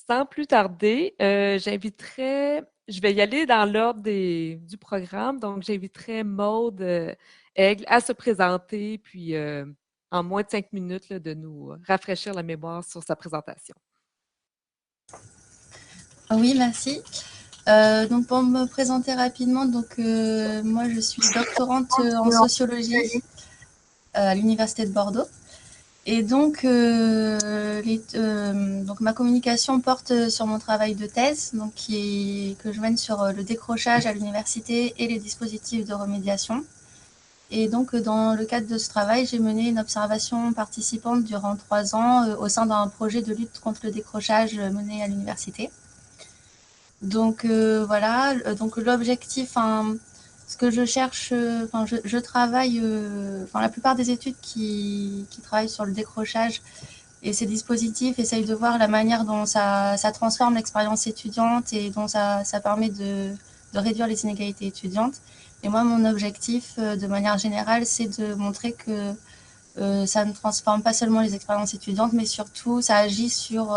Sans plus tarder, je vais y aller dans l'ordre du programme. Donc, j'inviterai Maude Aigle à se présenter, puis en moins de 5 minutes, là, de nous rafraîchir la mémoire sur sa présentation. Oui, merci. Donc pour me présenter rapidement, moi je suis doctorante en sociologie à l'Université de Bordeaux. Et donc ma communication porte sur mon travail de thèse, que je mène sur le décrochage à l'université et les dispositifs de remédiation. Et donc dans le cadre de ce travail, j'ai mené une observation participante durant 3 ans au sein d'un projet de lutte contre le décrochage mené à l'université. Donc voilà, donc l'objectif, ce que je cherche, je travaille, la plupart des études qui travaillent sur le décrochage et ces dispositifs essayent de voir la manière dont ça transforme l'expérience étudiante et dont ça permet de réduire les inégalités étudiantes. Et moi, mon objectif, de manière générale, c'est de montrer que ça ne transforme pas seulement les expériences étudiantes, mais surtout, ça agit sur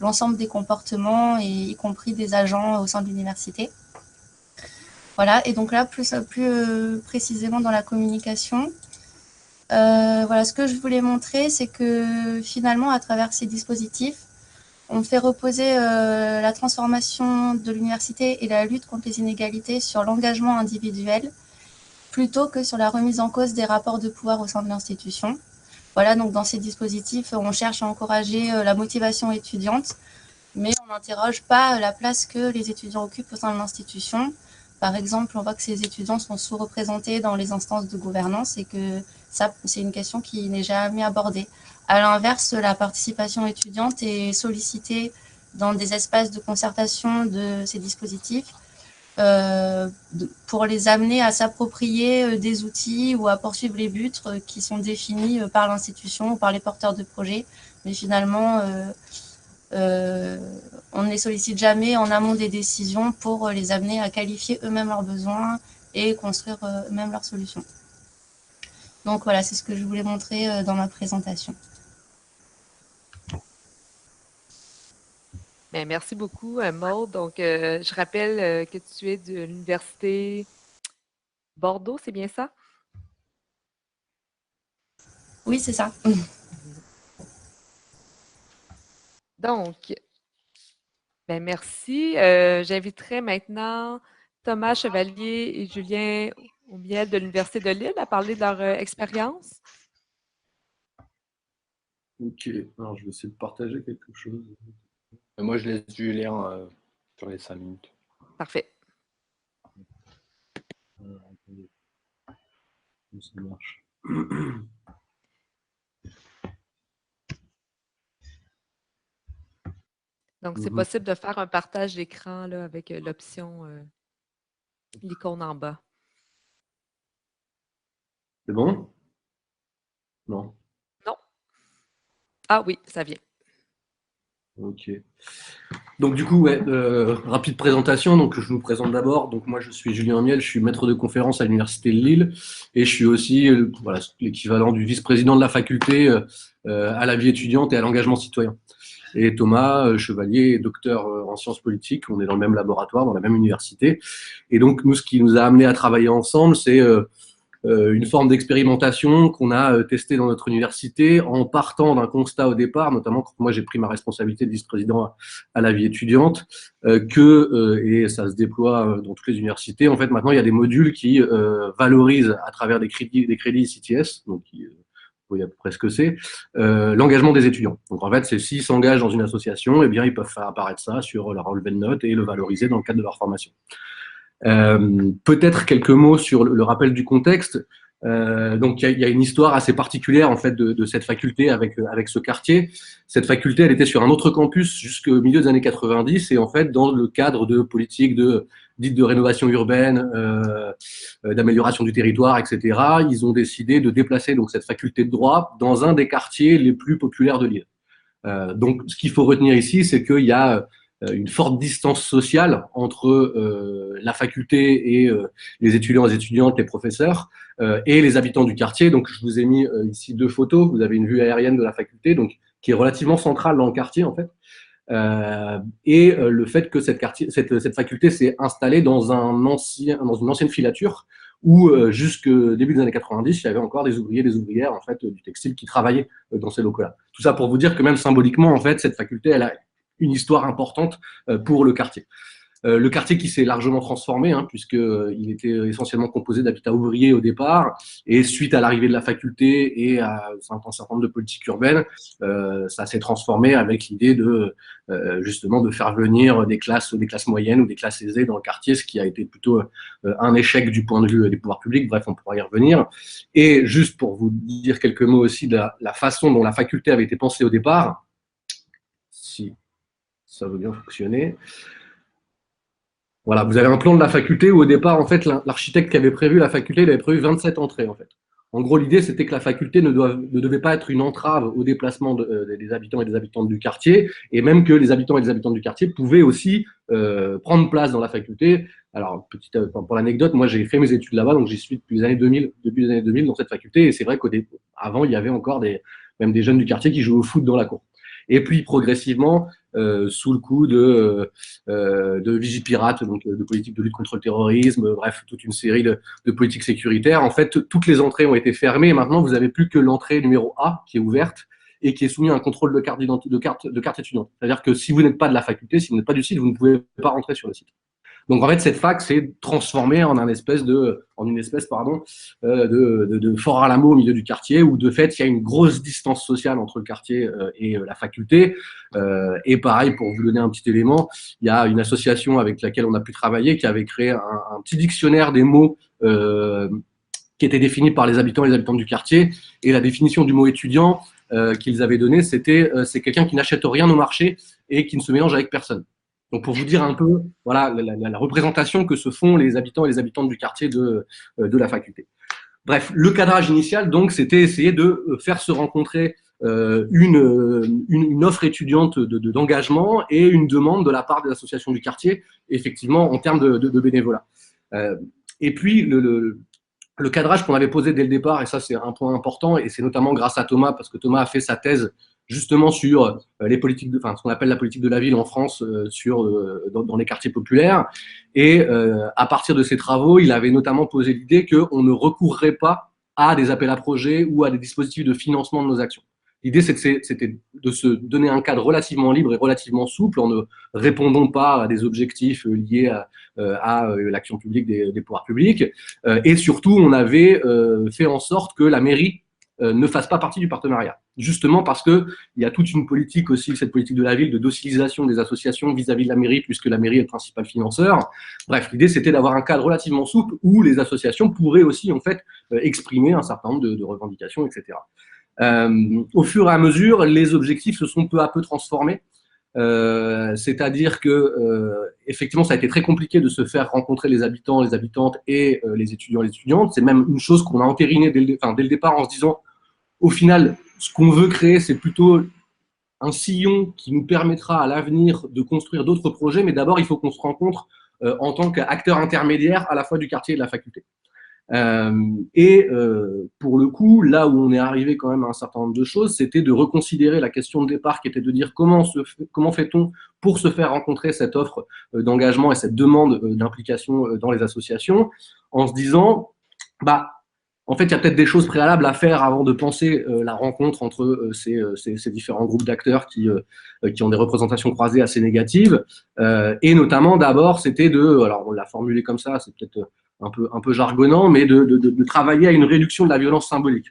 l'ensemble des comportements, et y compris des agents au sein de l'université. Voilà, et donc là, plus précisément dans la communication, voilà, ce que je voulais montrer, c'est que finalement, à travers ces dispositifs, on fait reposer la transformation de l'université et la lutte contre les inégalités sur l'engagement individuel, plutôt que sur la remise en cause des rapports de pouvoir au sein de l'institution. Voilà, donc dans ces dispositifs, on cherche à encourager la motivation étudiante, mais on n'interroge pas la place que les étudiants occupent au sein de l'institution. Par exemple, on voit que ces étudiants sont sous-représentés dans les instances de gouvernance et que ça, c'est une question qui n'est jamais abordée. À l'inverse, la participation étudiante est sollicitée dans des espaces de concertation de ces dispositifs pour les amener à s'approprier des outils ou à poursuivre les buts qui sont définis par l'institution ou par les porteurs de projets. Mais finalement, on ne les sollicite jamais en amont des décisions pour les amener à qualifier eux-mêmes leurs besoins et construire eux-mêmes leurs solutions. Donc voilà, c'est ce que je voulais montrer dans ma présentation. Bien, merci beaucoup, Maude. Donc, je rappelle que tu es de l'Université Bordeaux, c'est bien ça? Oui, c'est ça. Donc, ben merci. J'inviterai maintenant Thomas Chevalier et Julien Aumiel de l'Université de Lille à parler de leur expérience. Ok, alors je vais essayer de partager quelque chose. Moi, je laisse Julien sur les 5 minutes. Parfait. Attendez. Ça marche. Donc, c'est possible de faire un partage d'écran là, avec l'option, l'icône en bas. C'est bon? Non. Non. Ah oui, ça vient. Ok. Donc du coup, ouais, rapide présentation. Donc je nous présente d'abord. Donc moi je suis Julien Miel, je suis maître de conférence à l'université de Lille et je suis aussi voilà, l'équivalent du vice-président de la faculté à la vie étudiante et à l'engagement citoyen. Et Thomas Chevalier est docteur en sciences politiques. On est dans le même laboratoire, dans la même université. Et donc nous, ce qui nous a amené à travailler ensemble, c'est une forme d'expérimentation qu'on a testée dans notre université en partant d'un constat au départ, notamment quand moi j'ai pris ma responsabilité de vice-président à la vie étudiante, et ça se déploie dans toutes les universités, en fait maintenant il y a des modules qui valorisent à travers des crédits CTS, donc qui, il y a à peu près ce que c'est, l'engagement des étudiants. Donc en fait, c'est s'ils s'engagent dans une association, eh bien ils peuvent faire apparaître ça sur leur relevé de notes et le valoriser dans le cadre de leur formation. Peut-être quelques mots sur le rappel du contexte. Donc il y a une histoire assez particulière en fait de cette faculté avec ce quartier. Cette faculté, elle était sur un autre campus jusqu'au milieu des années 90 et en fait dans le cadre de politiques dites de rénovation urbaine, d'amélioration du territoire, etc. Ils ont décidé de déplacer donc cette faculté de droit dans un des quartiers les plus populaires de Lille. Donc ce qu'il faut retenir ici, c'est qu'il y a une forte distance sociale entre la faculté et les étudiants, les étudiantes, les professeurs et les habitants du quartier. Donc, je vous ai mis ici 2 photos. Vous avez une vue aérienne de la faculté, donc qui est relativement centrale dans le quartier en fait. le fait que cette faculté s'est installée dans une ancienne filature où jusqu'au début des années 90, il y avait encore des ouvriers, des ouvrières en fait du textile qui travaillaient dans ces locaux-là. Tout ça pour vous dire que même symboliquement, en fait, cette faculté, elle a une histoire importante pour le quartier. Le quartier qui s'est largement transformé, hein, puisqu'il était essentiellement composé d'habitats ouvriers au départ, et suite à l'arrivée de la faculté et à un certain nombre de politiques urbaines, ça s'est transformé avec l'idée de justement de faire venir des classes moyennes ou des classes aisées dans le quartier, ce qui a été plutôt un échec du point de vue des pouvoirs publics. Bref, on pourra y revenir. Et juste pour vous dire quelques mots aussi de la façon dont la faculté avait été pensée au départ, si ça veut bien fonctionner. Voilà, vous avez un plan de la faculté où au départ, en fait, l'architecte qui avait prévu la faculté, il avait prévu 27 entrées, en fait. En gros, l'idée, c'était que la faculté ne devait pas être une entrave au déplacement des habitants et des habitantes du quartier, et même que les habitants et les habitantes du quartier pouvaient aussi prendre place dans la faculté. Alors, pour l'anecdote, moi, j'ai fait mes études là-bas, donc j'y suis depuis les années 2000, début des années 2000 dans cette faculté, et c'est vrai qu'avant, il y avait encore même des jeunes du quartier qui jouaient au foot dans la cour. Et puis, progressivement, sous le coup de Vigipirate, donc de politique de lutte contre le terrorisme, bref, toute une série de politiques sécuritaires. En fait, toutes les entrées ont été fermées et maintenant, vous n'avez plus que l'entrée numéro A qui est ouverte et qui est soumise à un contrôle de carte étudiante. C'est-à-dire que si vous n'êtes pas de la faculté, si vous n'êtes pas du site, vous ne pouvez pas rentrer sur le site. Donc en fait, cette fac s'est transformée en une espèce de Fort Alamo au milieu du quartier, où de fait, il y a une grosse distance sociale entre le quartier et la faculté. Et pareil, pour vous donner un petit élément, il y a une association avec laquelle on a pu travailler qui avait créé un petit dictionnaire des mots qui était défini par les habitants et les habitantes du quartier. Et la définition du mot étudiant qu'ils avaient donné, c'est quelqu'un qui n'achète rien au marché et qui ne se mélange avec personne. Donc, pour vous dire un peu, voilà, la représentation que se font les habitants et les habitantes du quartier de la faculté. Bref, le cadrage initial, donc, c'était essayer de faire se rencontrer une offre étudiante d'engagement et une demande de la part des associations du quartier, effectivement, en termes de bénévolat. Et puis, le cadrage qu'on avait posé dès le départ, et ça, c'est un point important, et c'est notamment grâce à Thomas, parce que Thomas a fait sa thèse justement sur les politiques, ce qu'on appelle la politique de la ville en France dans les quartiers populaires. Et à partir de ses travaux, il avait notamment posé l'idée qu'on ne recourrait pas à des appels à projets ou à des dispositifs de financement de nos actions. L'idée, c'était de se donner un cadre relativement libre et relativement souple en ne répondant pas à des objectifs liés à l'action publique des pouvoirs publics. Et surtout, on avait fait en sorte que la mairie ne fasse pas partie du partenariat. Justement parce qu'il y a toute une politique aussi, cette politique de la ville, de docilisation des associations vis-à-vis de la mairie, puisque la mairie est le principal financeur. Bref, l'idée, c'était d'avoir un cadre relativement souple où les associations pourraient aussi, en fait, exprimer un certain nombre de revendications, etc. Au fur et à mesure, les objectifs se sont peu à peu transformés. C'est-à-dire que effectivement, ça a été très compliqué de se faire rencontrer les habitants, les habitantes et les étudiants et les étudiantes. C'est même une chose qu'on a entérinée dès le départ en se disant, au final, ce qu'on veut créer, c'est plutôt un sillon qui nous permettra à l'avenir de construire d'autres projets, mais d'abord, il faut qu'on se rencontre en tant qu'acteur intermédiaire à la fois du quartier et de la faculté. Pour le coup, là où on est arrivé quand même à un certain nombre de choses, c'était de reconsidérer la question de départ qui était de dire comment fait-on pour se faire rencontrer cette offre d'engagement et cette demande d'implication dans les associations, en se disant, en fait, il y a peut-être des choses préalables à faire avant de penser la rencontre entre ces différents groupes d'acteurs qui ont des représentations croisées assez négatives. Et notamment, d'abord, c'était alors on l'a formulé comme ça, c'est peut-être un peu jargonnant, mais de travailler à une réduction de la violence symbolique.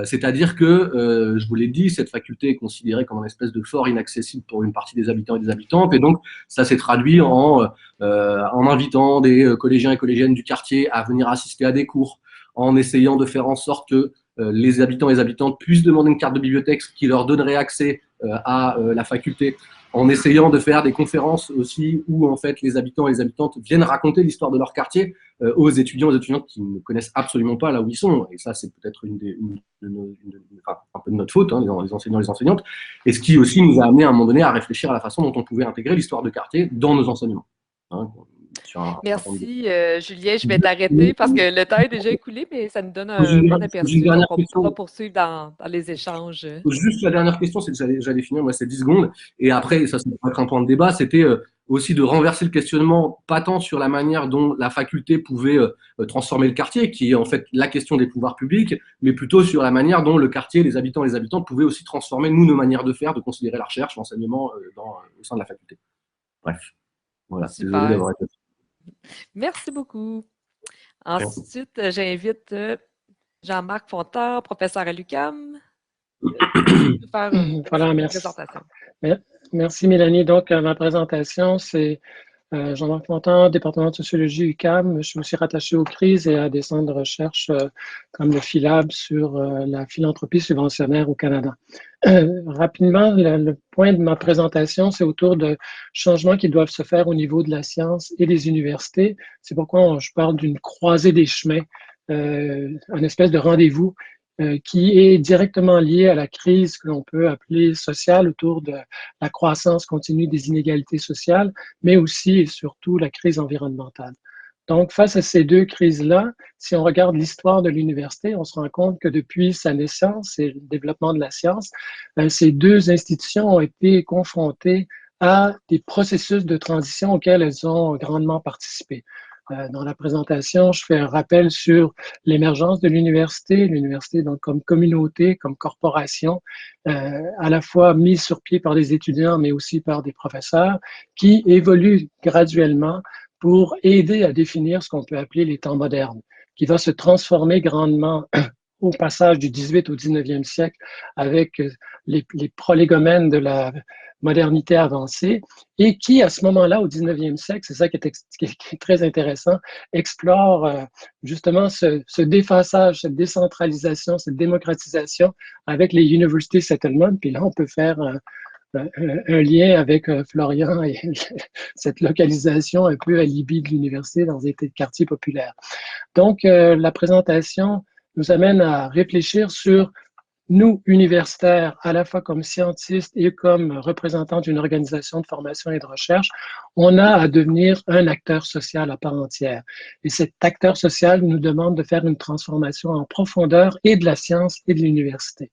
C'est-à-dire que, je vous l'ai dit, cette faculté est considérée comme une espèce de fort inaccessible pour une partie des habitants et des habitantes, et donc ça s'est traduit en invitant des collégiens et collégiennes du quartier à venir assister à des cours, en essayant de faire en sorte que les habitants et les habitantes puissent demander une carte de bibliothèque qui leur donnerait accès à la faculté, en essayant de faire des conférences aussi où en fait les habitants et les habitantes viennent raconter l'histoire de leur quartier aux étudiants et aux étudiantes qui ne connaissent absolument pas là où ils sont. Et ça, c'est peut-être un peu de notre faute, hein, les enseignants et les enseignantes, et ce qui aussi nous a amené à un moment donné à réfléchir à la façon dont on pouvait intégrer l'histoire de quartier dans nos enseignements. Hein. sur un certain nombre de- Merci, Julien. Je vais t'arrêter parce que le temps est déjà écoulé, mais ça nous donne J'ai un une, bon j'ai une aperçu. Donc, dernière on pourra question. poursuivre dans les échanges. Juste la dernière question, c'est que j'allais finir, moi, c'est 10 secondes. Et après, ça pourrait être un point de débat, c'était aussi de renverser le questionnement, pas tant sur la manière dont la faculté pouvait transformer le quartier, qui est en fait la question des pouvoirs publics, mais plutôt sur la manière dont le quartier, les habitants et les habitantes pouvaient aussi transformer, nous, nos manières de faire, de considérer la recherche, l'enseignement au sein de la faculté. Bref, voilà, désolé Super. d'avoir été. Merci beaucoup. Merci. Ensuite, j'invite Jean-Marc Fontan, professeur à l'UQAM, de faire Voilà, une merci. présentation. Merci Mélanie. Donc, ma présentation, c'est Jean-Marc Fontan, département de sociologie UQAM. Je suis aussi rattaché aux crises et à des centres de recherche comme le PhilHab sur la philanthropie subventionnaire au Canada. Rapidement, le point de ma présentation, c'est autour de changements qui doivent se faire au niveau de la science et des universités. C'est pourquoi je parle d'une croisée des chemins, une espèce de rendez-vous qui est directement lié à la crise que l'on peut appeler sociale autour de la croissance continue des inégalités sociales, mais aussi et surtout la crise environnementale. Donc, face à ces deux crises-là, si on regarde l'histoire de l'université, on se rend compte que depuis sa naissance et le développement de la science, ces deux institutions ont été confrontées à des processus de transition auxquels elles ont grandement participé. Dans la présentation, je fais un rappel sur l'émergence de l'université donc comme communauté, comme corporation, à la fois mise sur pied par des étudiants, mais aussi par des professeurs, qui évoluent graduellement pour aider à définir ce qu'on peut appeler les temps modernes, qui va se transformer grandement au passage du 18 au 19e siècle avec les prolégomènes de la modernité avancée et qui, à ce moment-là, au 19e siècle, c'est ça qui est très intéressant, explore justement ce déphasage, cette décentralisation, cette démocratisation avec les university settlements. Puis là, on peut faire un lien avec Florian et cette localisation un peu alibi de l'université dans des quartiers populaires. Donc, la présentation nous amène à réfléchir sur nous, universitaires, à la fois comme scientistes et comme représentants d'une organisation de formation et de recherche, on a à devenir un acteur social à part entière. Et cet acteur social nous demande de faire une transformation en profondeur et de la science et de l'université.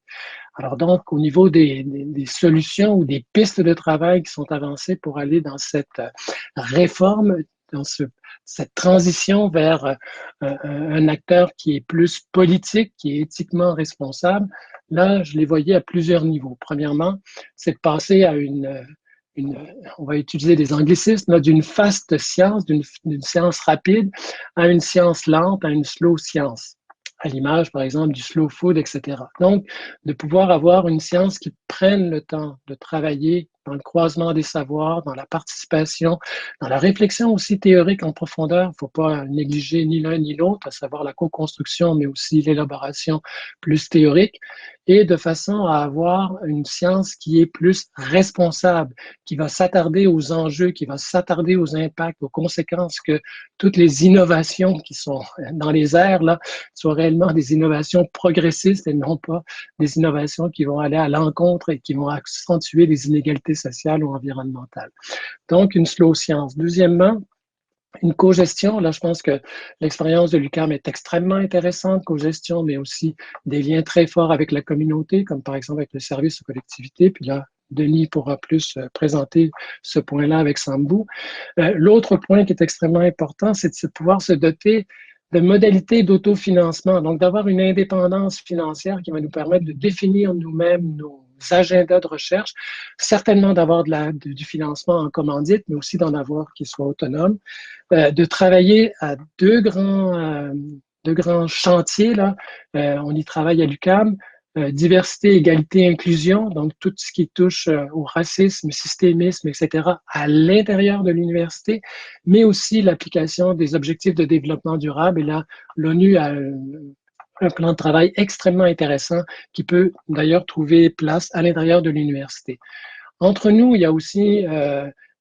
Alors donc, au niveau des solutions ou des pistes de travail qui sont avancées pour aller dans cette réforme, dans cette transition vers un acteur qui est plus politique, qui est éthiquement responsable, là, je les voyais à plusieurs niveaux. Premièrement, c'est de passer à on va utiliser des anglicismes, d'une fast science, d'une science rapide, à une science lente, à une slow science, à l'image, par exemple, du slow food, etc. Donc, de pouvoir avoir une science qui prenne le temps de travailler dans le croisement des savoirs, dans la participation, dans la réflexion aussi théorique en profondeur. Il ne faut pas négliger ni l'un ni l'autre, à savoir la co-construction, mais aussi l'élaboration plus théorique, et de façon à avoir une science qui est plus responsable, qui va s'attarder aux enjeux, qui va s'attarder aux impacts, aux conséquences que toutes les innovations qui sont dans les airs, là, soient réellement des innovations progressistes et non pas des innovations qui vont aller à l'encontre et qui vont accentuer les inégalités sociales ou environnementales. Donc, une slow science. Deuxièmement, une cogestion, là, je pense que l'expérience de l'UQAM est extrêmement intéressante, cogestion, mais aussi des liens très forts avec la communauté, comme par exemple avec le service aux collectivités. Puis là, Denis pourra plus présenter ce point-là avec Sambou. L'autre point qui est extrêmement important, c'est de pouvoir se doter de modalités d'autofinancement, donc d'avoir une indépendance financière qui va nous permettre de définir nous-mêmes nos agendas de recherche, certainement d'avoir du financement en commandite, mais aussi d'en avoir qui soit autonome, de travailler à deux grands chantiers, là. On y travaille à l'UQAM, diversité, égalité, inclusion, donc tout ce qui touche au racisme, systémisme, etc., à l'intérieur de l'université, mais aussi l'application des objectifs de développement durable. Et là, l'ONU a un plan de travail extrêmement intéressant qui peut d'ailleurs trouver place à l'intérieur de l'université. Entre nous, il y a aussi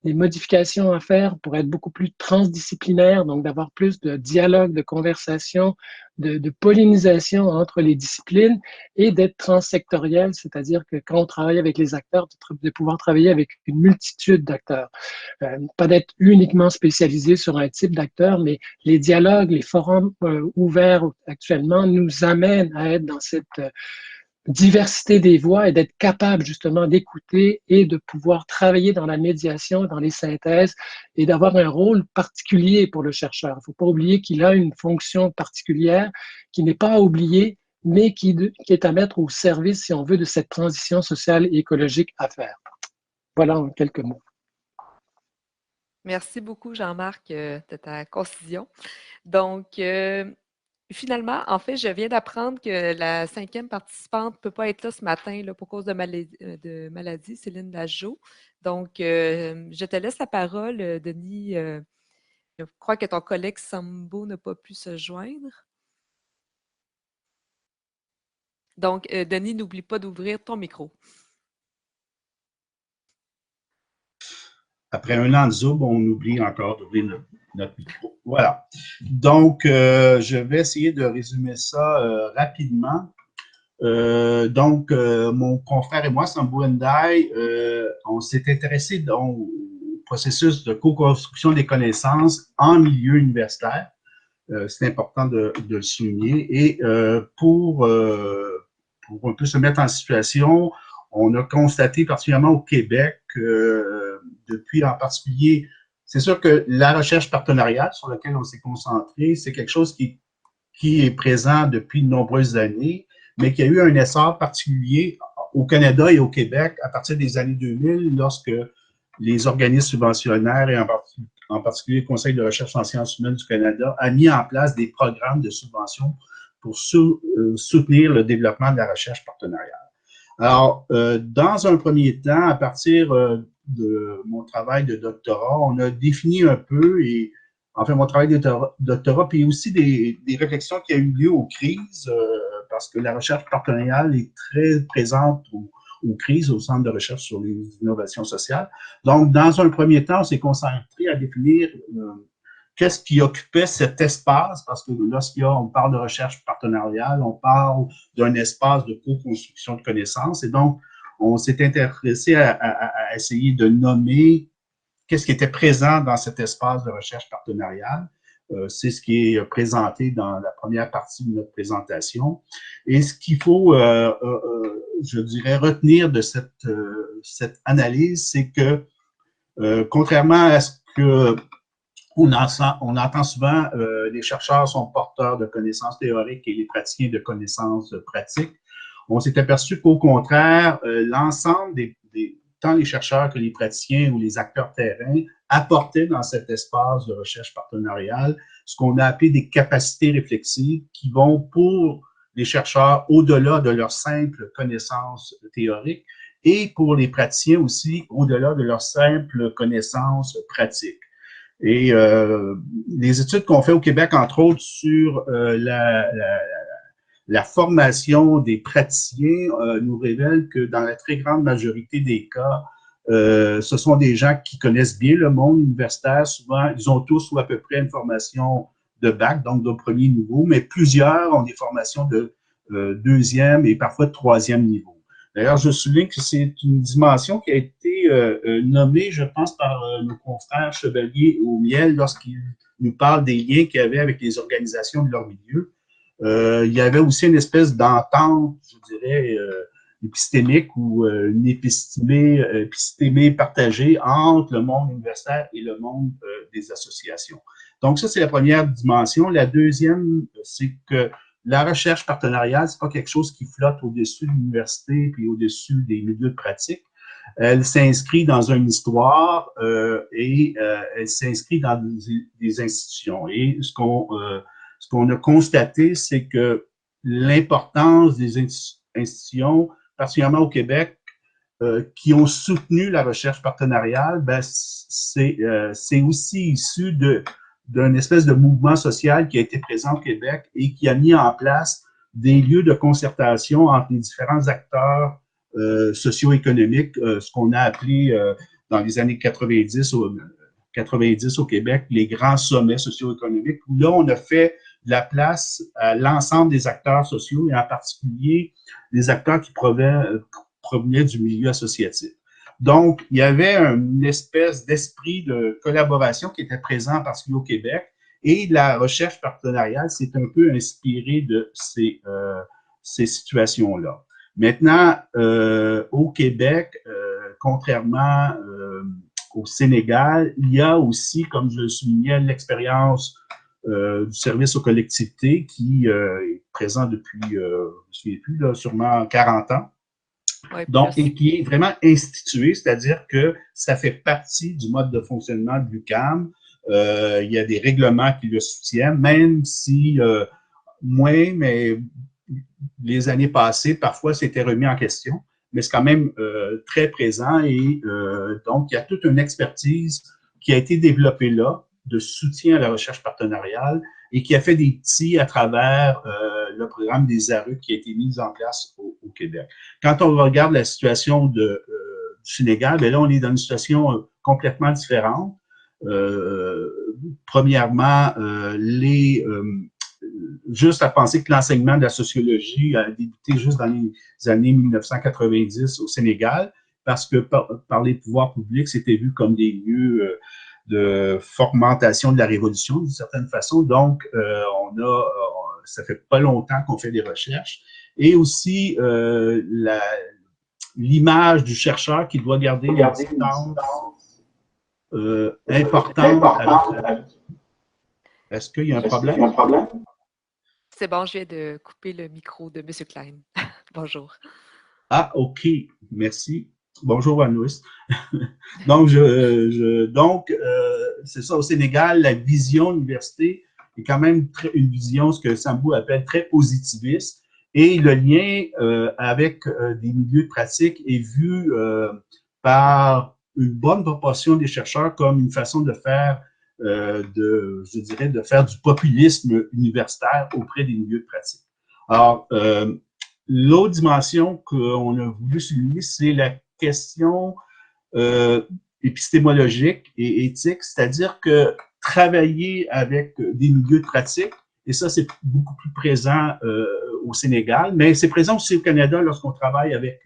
des modifications à faire pour être beaucoup plus transdisciplinaire, donc d'avoir plus de dialogue, de conversation, de pollinisation entre les disciplines et d'être transsectoriel, c'est-à-dire que quand on travaille avec les acteurs, de pouvoir travailler avec une multitude d'acteurs. Pas d'être uniquement spécialisé sur un type d'acteur, mais les dialogues, les forums ouverts actuellement nous amènent à être dans cette diversité des voix et d'être capable justement d'écouter et de pouvoir travailler dans la médiation, dans les synthèses et d'avoir un rôle particulier pour le chercheur. Il ne faut pas oublier qu'il a une fonction particulière qui n'est pas à oublier, mais qui est à mettre au service, si on veut, de cette transition sociale et écologique à faire. Voilà en quelques mots. Merci beaucoup, Jean-Marc, de ta concision. Donc, finalement, en fait, je viens d'apprendre que la 5e participante ne peut pas être là ce matin là, pour cause de maladie, Céline Lageau. Donc, je te laisse la parole, Denis. Je crois que ton collègue Sambo n'a pas pu se joindre. Donc, Denis, n'oublie pas d'ouvrir ton micro. Après un an de Zoom, on oublie encore d'ouvrir notre micro. Voilà. Donc, je vais essayer de résumer ça rapidement. Mon confrère et moi, Sambo Ndai, on s'est intéressé au processus de co-construction des connaissances en milieu universitaire. C'est important de le souligner. Et pour un peu se mettre en situation, on a constaté, particulièrement au Québec, depuis en particulier, c'est sûr que la recherche partenariale sur laquelle on s'est concentré, c'est quelque chose qui est présent depuis de nombreuses années, mais qui a eu un essor particulier au Canada et au Québec à partir des années 2000, lorsque les organismes subventionnaires et en particulier le Conseil de recherche en sciences humaines du Canada a mis en place des programmes de subvention pour soutenir le développement de la recherche partenariale. Alors, dans un premier temps, à partir de mon travail de doctorat, on a défini un peu, et enfin mon travail de doctorat, puis aussi des réflexions qui ont eu lieu aux crises, parce que la recherche partenariale est très présente aux crises, au Centre de recherche sur les innovations sociales. Donc, dans un premier temps, on s'est concentré à définir qu'est-ce qui occupait cet espace, parce que lorsqu'on parle de recherche partenariale, on parle d'un espace de co-construction de connaissances. Et donc, on s'est intéressé à essayer de nommer qu'est-ce qui était présent dans cet espace de recherche partenariale. C'est ce qui est présenté dans la première partie de notre présentation. Et ce qu'il faut, je dirais, retenir de cette analyse, c'est que, contrairement à ce que on entend souvent, les chercheurs sont porteurs de connaissances théoriques et les praticiens de connaissances pratiques. On s'est aperçu qu'au contraire, l'ensemble tant les chercheurs que les praticiens ou les acteurs terrain apportaient dans cet espace de recherche partenariale ce qu'on a appelé des capacités réflexives qui vont pour les chercheurs au-delà de leurs simples connaissances théoriques et pour les praticiens aussi au-delà de leurs simples connaissances pratiques. Et les études qu'on fait au Québec, entre autres, sur la formation des praticiens nous révèlent que dans la très grande majorité des cas, ce sont des gens qui connaissent bien le monde universitaire. Souvent, ils ont tous ou à peu près une formation de bac, donc de premier niveau, mais plusieurs ont des formations de deuxième et parfois de troisième niveau. D'ailleurs, je souligne que c'est une dimension qui a été nommée, je pense, par nos confrères Chevalier au Miel lorsqu'ils nous parlent des liens qu'il y avait avec les organisations de leur milieu. Il y avait aussi une espèce d'entente, je dirais, épistémique ou une épistémée partagée entre le monde universitaire et le monde des associations. Donc ça, c'est la première dimension. La deuxième, c'est que la recherche partenariale, c'est pas quelque chose qui flotte au-dessus de l'université puis au-dessus des milieux de pratique. Elle s'inscrit dans une histoire et elle s'inscrit dans des institutions. Et ce qu'on a constaté, c'est que l'importance des institutions, particulièrement au Québec, qui ont soutenu la recherche partenariale, ben, c'est aussi issu d'un espèce de mouvement social qui a été présent au Québec et qui a mis en place des lieux de concertation entre les différents acteurs socio-économiques, ce qu'on a appelé dans les années 90 au Québec, les grands sommets socio-économiques, où là, on a fait de la place à l'ensemble des acteurs sociaux et en particulier des acteurs qui provenaient du milieu associatif. Donc, il y avait une espèce d'esprit de collaboration qui était présent en particulier au Québec et la recherche partenariale s'est un peu inspirée de ces situations-là. Maintenant, au Québec, contrairement au Sénégal, il y a aussi, comme je le soulignais, l'expérience du service aux collectivités qui est présent depuis, je ne me souviens plus, là, sûrement 40 ans. Ouais, Donc, plus. et qui est vraiment institué, c'est-à-dire que ça fait partie du mode de fonctionnement de l'UQAM. Il y a des règlements qui le soutiennent, même si moins, mais les années passées, parfois, c'était remis en question, mais c'est quand même très présent et donc, il y a toute une expertise qui a été développée là, de soutien à la recherche partenariale et qui a fait des petits à travers le programme des ARE qui a été mis en place au Québec. Quand on regarde la situation du Sénégal, bien là, on est dans une situation complètement différente. Premièrement, juste à penser que l'enseignement de la sociologie a débuté juste dans les années 1990 au Sénégal, parce que par les pouvoirs publics, c'était vu comme des lieux de fomentation de la révolution, d'une certaine façon. Donc, ça fait pas longtemps qu'on fait des recherches. Et aussi, l'image du chercheur qui doit garder une distance importante. Est-ce qu'il y a un problème? C'est bon, je viens de couper le micro de M. Klein. Bonjour. Ah, OK. Merci. Bonjour, Anouis. Donc, c'est ça, au Sénégal, la vision université est quand même une vision, ce que Sambou appelle très positiviste. Et le lien avec des milieux de pratique est vu par une bonne proportion des chercheurs comme une façon de faire, je dirais, de faire du populisme universitaire auprès des milieux de pratique. Alors, l'autre dimension qu'on a voulu souligner, c'est la question épistémologique et éthique, c'est-à-dire que travailler avec des milieux de pratique, et ça, c'est beaucoup plus présent au Sénégal, mais c'est présent aussi au Canada lorsqu'on travaille avec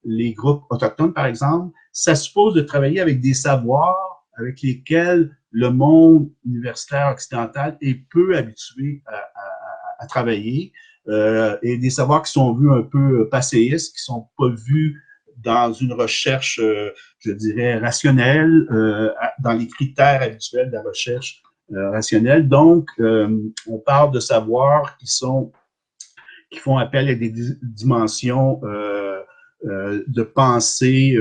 les groupes autochtones, par exemple, ça suppose de travailler avec des savoirs avec lesquels le monde universitaire occidental est peu habitué à travailler, et des savoirs qui sont vus un peu passéistes, qui sont pas vus dans une recherche, je dirais, rationnelle, dans les critères habituels de la recherche rationnelle. Donc, on parle de savoirs qui font appel à des dimensions de pensée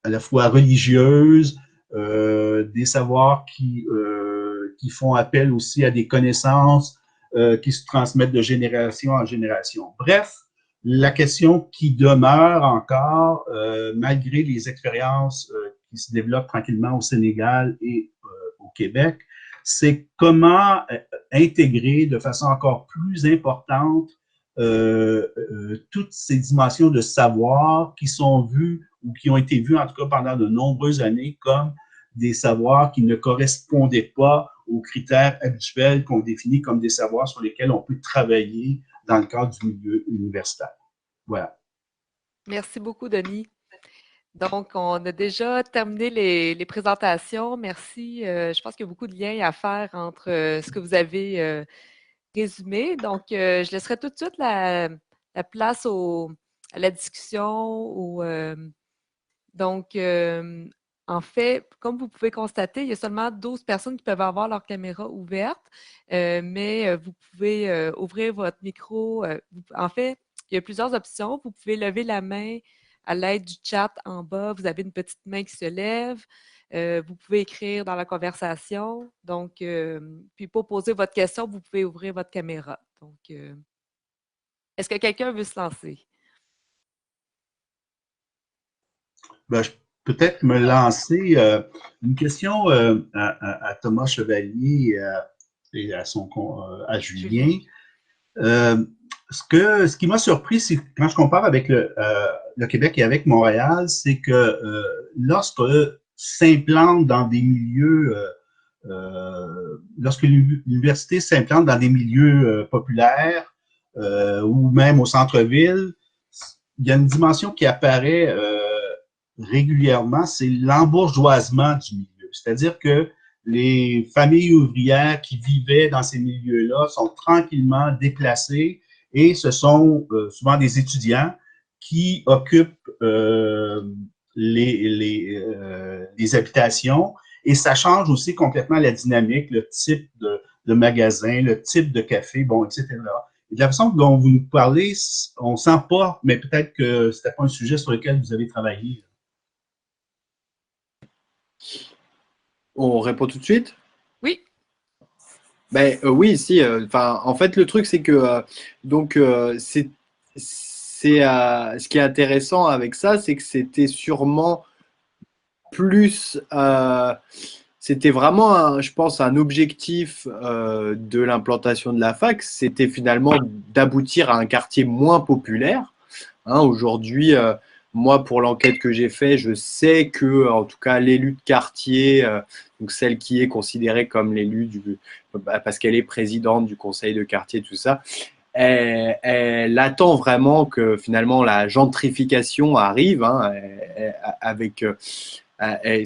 à la fois religieuse, des savoirs qui font appel aussi à des connaissances qui se transmettent de génération en génération. Bref, la question qui demeure encore, malgré les expériences qui se développent tranquillement au Sénégal et au Québec, c'est comment intégrer de façon encore plus importante toutes ces dimensions de savoir qui sont vues ou qui ont été vues en tout cas pendant de nombreuses années comme des savoirs qui ne correspondaient pas aux critères habituels qu'on définit comme des savoirs sur lesquels on peut travailler dans le cadre du milieu universitaire. Voilà. Merci beaucoup, Denis. Donc, on a déjà terminé les présentations. Merci. Je pense qu'il y a beaucoup de liens à faire entre ce que vous avez résumé. Donc, je laisserai tout de suite la place à la discussion. Donc, en fait, comme vous pouvez constater, il y a seulement 12 personnes qui peuvent avoir leur caméra ouverte, mais vous pouvez ouvrir votre micro. En fait, il y a plusieurs options. Vous pouvez lever la main à l'aide du chat en bas. Vous avez une petite main qui se lève. Vous pouvez écrire dans la conversation. Donc, puis pour poser votre question, vous pouvez ouvrir votre caméra. Donc, est-ce que quelqu'un veut se lancer? Ben, je peux peut-être me lancer une question à Thomas Chevalier et à Julien. Ce qui m'a surpris, c'est quand je compare avec le Québec et avec Montréal, c'est que lorsque s'implante dans des milieux, lorsque l'université s'implante dans des milieux populaires ou même au centre-ville, il y a une dimension qui apparaît régulièrement, c'est l'embourgeoisement du milieu. C'est-à-dire que les familles ouvrières qui vivaient dans ces milieux-là sont tranquillement déplacées et ce sont souvent des étudiants qui occupent les habitations et ça change aussi complètement la dynamique, le type de magasin, le type de café, bon, etc. Et de la façon dont vous nous parlez, on sent pas, mais peut-être que c'était pas un sujet sur lequel vous avez travaillé. On répond tout de suite? Oui. Ben, oui, si. En fait, le truc, c'est que ce qui est intéressant avec ça, c'est que c'était sûrement plus. C'était vraiment, je pense, un objectif de l'implantation de la fac. C'était finalement d'aboutir à un quartier moins populaire. Hein, aujourd'hui, moi, pour l'enquête que j'ai faite, je sais que, en tout cas, l'élu de quartier, donc celle qui est considérée comme l'élu parce qu'elle est présidente du conseil de quartier, tout ça, elle attend vraiment que finalement la gentrification arrive, hein, avec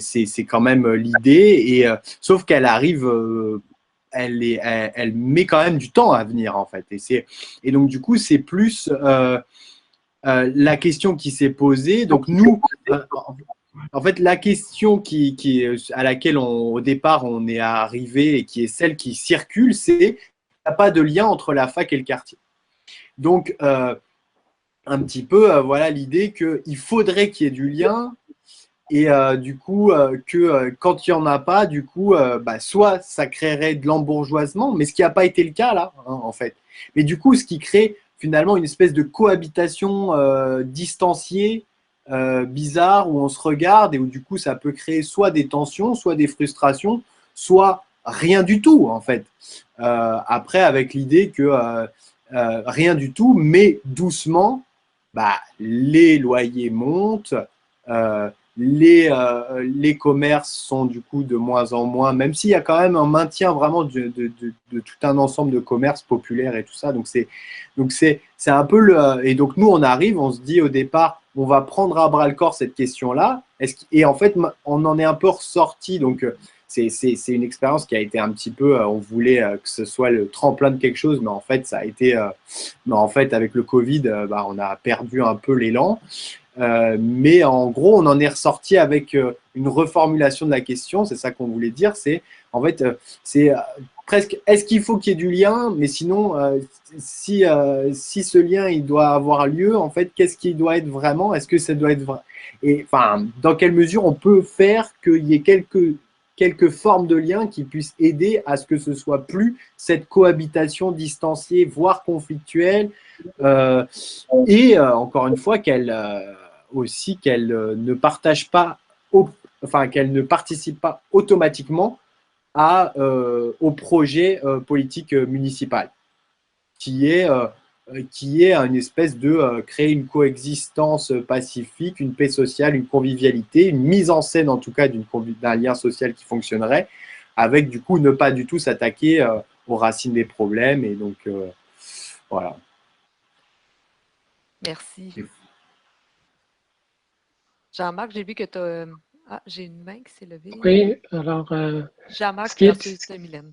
c'est quand même l'idée, et sauf qu'elle arrive, elle met quand même du temps à venir en fait, et donc du coup c'est plus la question qui s'est posée. Donc nous, en fait, la question à laquelle au départ on est arrivé et qui est celle qui circule, c'est qu'il n'y a pas de lien entre la fac et le quartier. Donc, un petit peu, voilà l'idée qu'il faudrait qu'il y ait du lien et du coup, que quand il n'y en a pas, du coup, soit ça créerait de l'embourgeoisement, mais ce qui n'a pas été le cas là, hein, en fait. Mais du coup, ce qui crée finalement une espèce de cohabitation distanciée, bizarre, où on se regarde et où du coup ça peut créer soit des tensions, soit des frustrations, soit rien du tout en fait. Après, avec l'idée que rien du tout, mais doucement, les loyers montent, les commerces sont du coup de moins en moins, même s'il y a quand même un maintien vraiment de tout un ensemble de commerces populaires et tout ça. Donc c'est un peu et donc nous on arrive, on se dit au départ, on va prendre à bras le corps cette question-là. Et en fait, on en est un peu ressorti. Donc c'est une expérience qui a été un petit peu, on voulait que ce soit le tremplin de quelque chose, mais en fait ça a été, mais en fait avec le Covid, on a perdu un peu l'élan. Mais en gros, on en est ressorti avec une reformulation de la question. C'est ça qu'on voulait dire. C'est en fait, c'est presque est-ce qu'il faut qu'il y ait du lien, mais sinon, si ce lien il doit avoir lieu, en fait, qu'est-ce qui doit être vraiment? Est-ce que ça doit être vrai? Et enfin, dans quelle mesure on peut faire qu'il y ait quelques formes de liens qui puissent aider à ce que ce soit plus cette cohabitation distanciée, voire conflictuelle, et encore une fois qu'elle ne partage pas, qu'elle ne participe pas automatiquement au projet politique municipal, qui est une espèce de créer une coexistence pacifique, une paix sociale, une convivialité, une mise en scène en tout cas d'un lien social qui fonctionnerait, avec du coup ne pas du tout s'attaquer aux racines des problèmes. Et donc voilà. Merci. Jean-Marc, j'ai vu que tu as… Ah, j'ai une main qui s'est levée. Oui, alors… Jean-Marc, puis ensuite Mylène.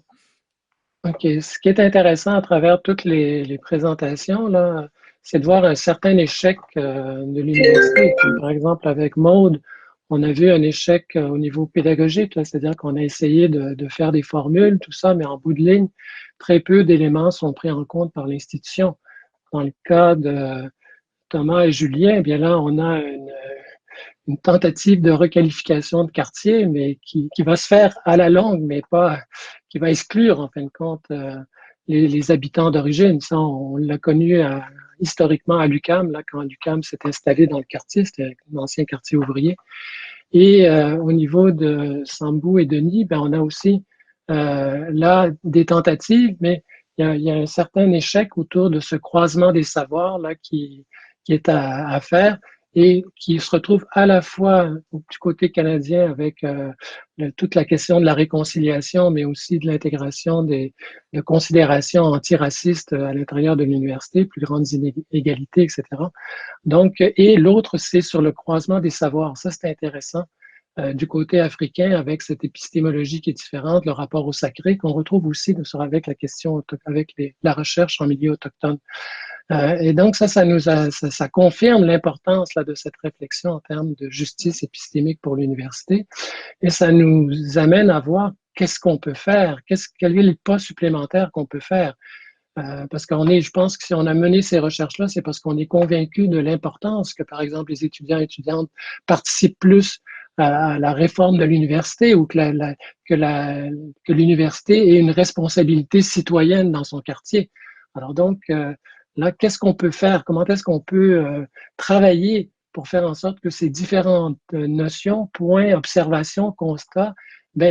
OK. Ce qui est intéressant à travers toutes les présentations, là, c'est de voir un certain échec de l'université. Par exemple, avec Maude, on a vu un échec au niveau pédagogique, c'est-à-dire qu'on a essayé de faire des formules, tout ça, mais en bout de ligne, très peu d'éléments sont pris en compte par l'institution. Dans le cas de Thomas et Julien, eh bien là, on a une tentative de requalification de quartier, mais qui va se faire à la longue, mais pas qui va exclure, en fin de compte, les habitants d'origine. Ça, on l'a connu historiquement à l'UQAM, là, quand l'UQAM s'est installé dans le quartier, c'était un ancien quartier ouvrier. Et au niveau de Sambou et Denis, on a aussi là des tentatives, mais il y a un certain échec autour de ce croisement des savoirs là qui est à faire. et qui se retrouve à la fois du côté canadien avec toute la question de la réconciliation, mais aussi de l'intégration de considérations antiracistes à l'intérieur de l'université, plus grandes inégalités, etc. Donc, et l'autre, c'est sur le croisement des savoirs. Ça, c'est intéressant. Du côté africain, avec cette épistémologie qui est différente, le rapport au sacré, qu'on retrouve aussi avec la question, avec la recherche en milieu autochtone. Et donc, ça confirme l'importance là, de cette réflexion en termes de justice épistémique pour l'université. Et ça nous amène à voir qu'est-ce qu'on peut faire, quel est le pas supplémentaire qu'on peut faire. Parce je pense que si on a mené ces recherches-là, c'est parce qu'on est convaincu de l'importance que, par exemple, les étudiants et étudiantes participent plus à la réforme de l'université ou que l'université ait une responsabilité citoyenne dans son quartier. Alors donc, là, qu'est-ce qu'on peut faire? Comment est-ce qu'on peut travailler pour faire en sorte que ces différentes notions, points, observations, constats,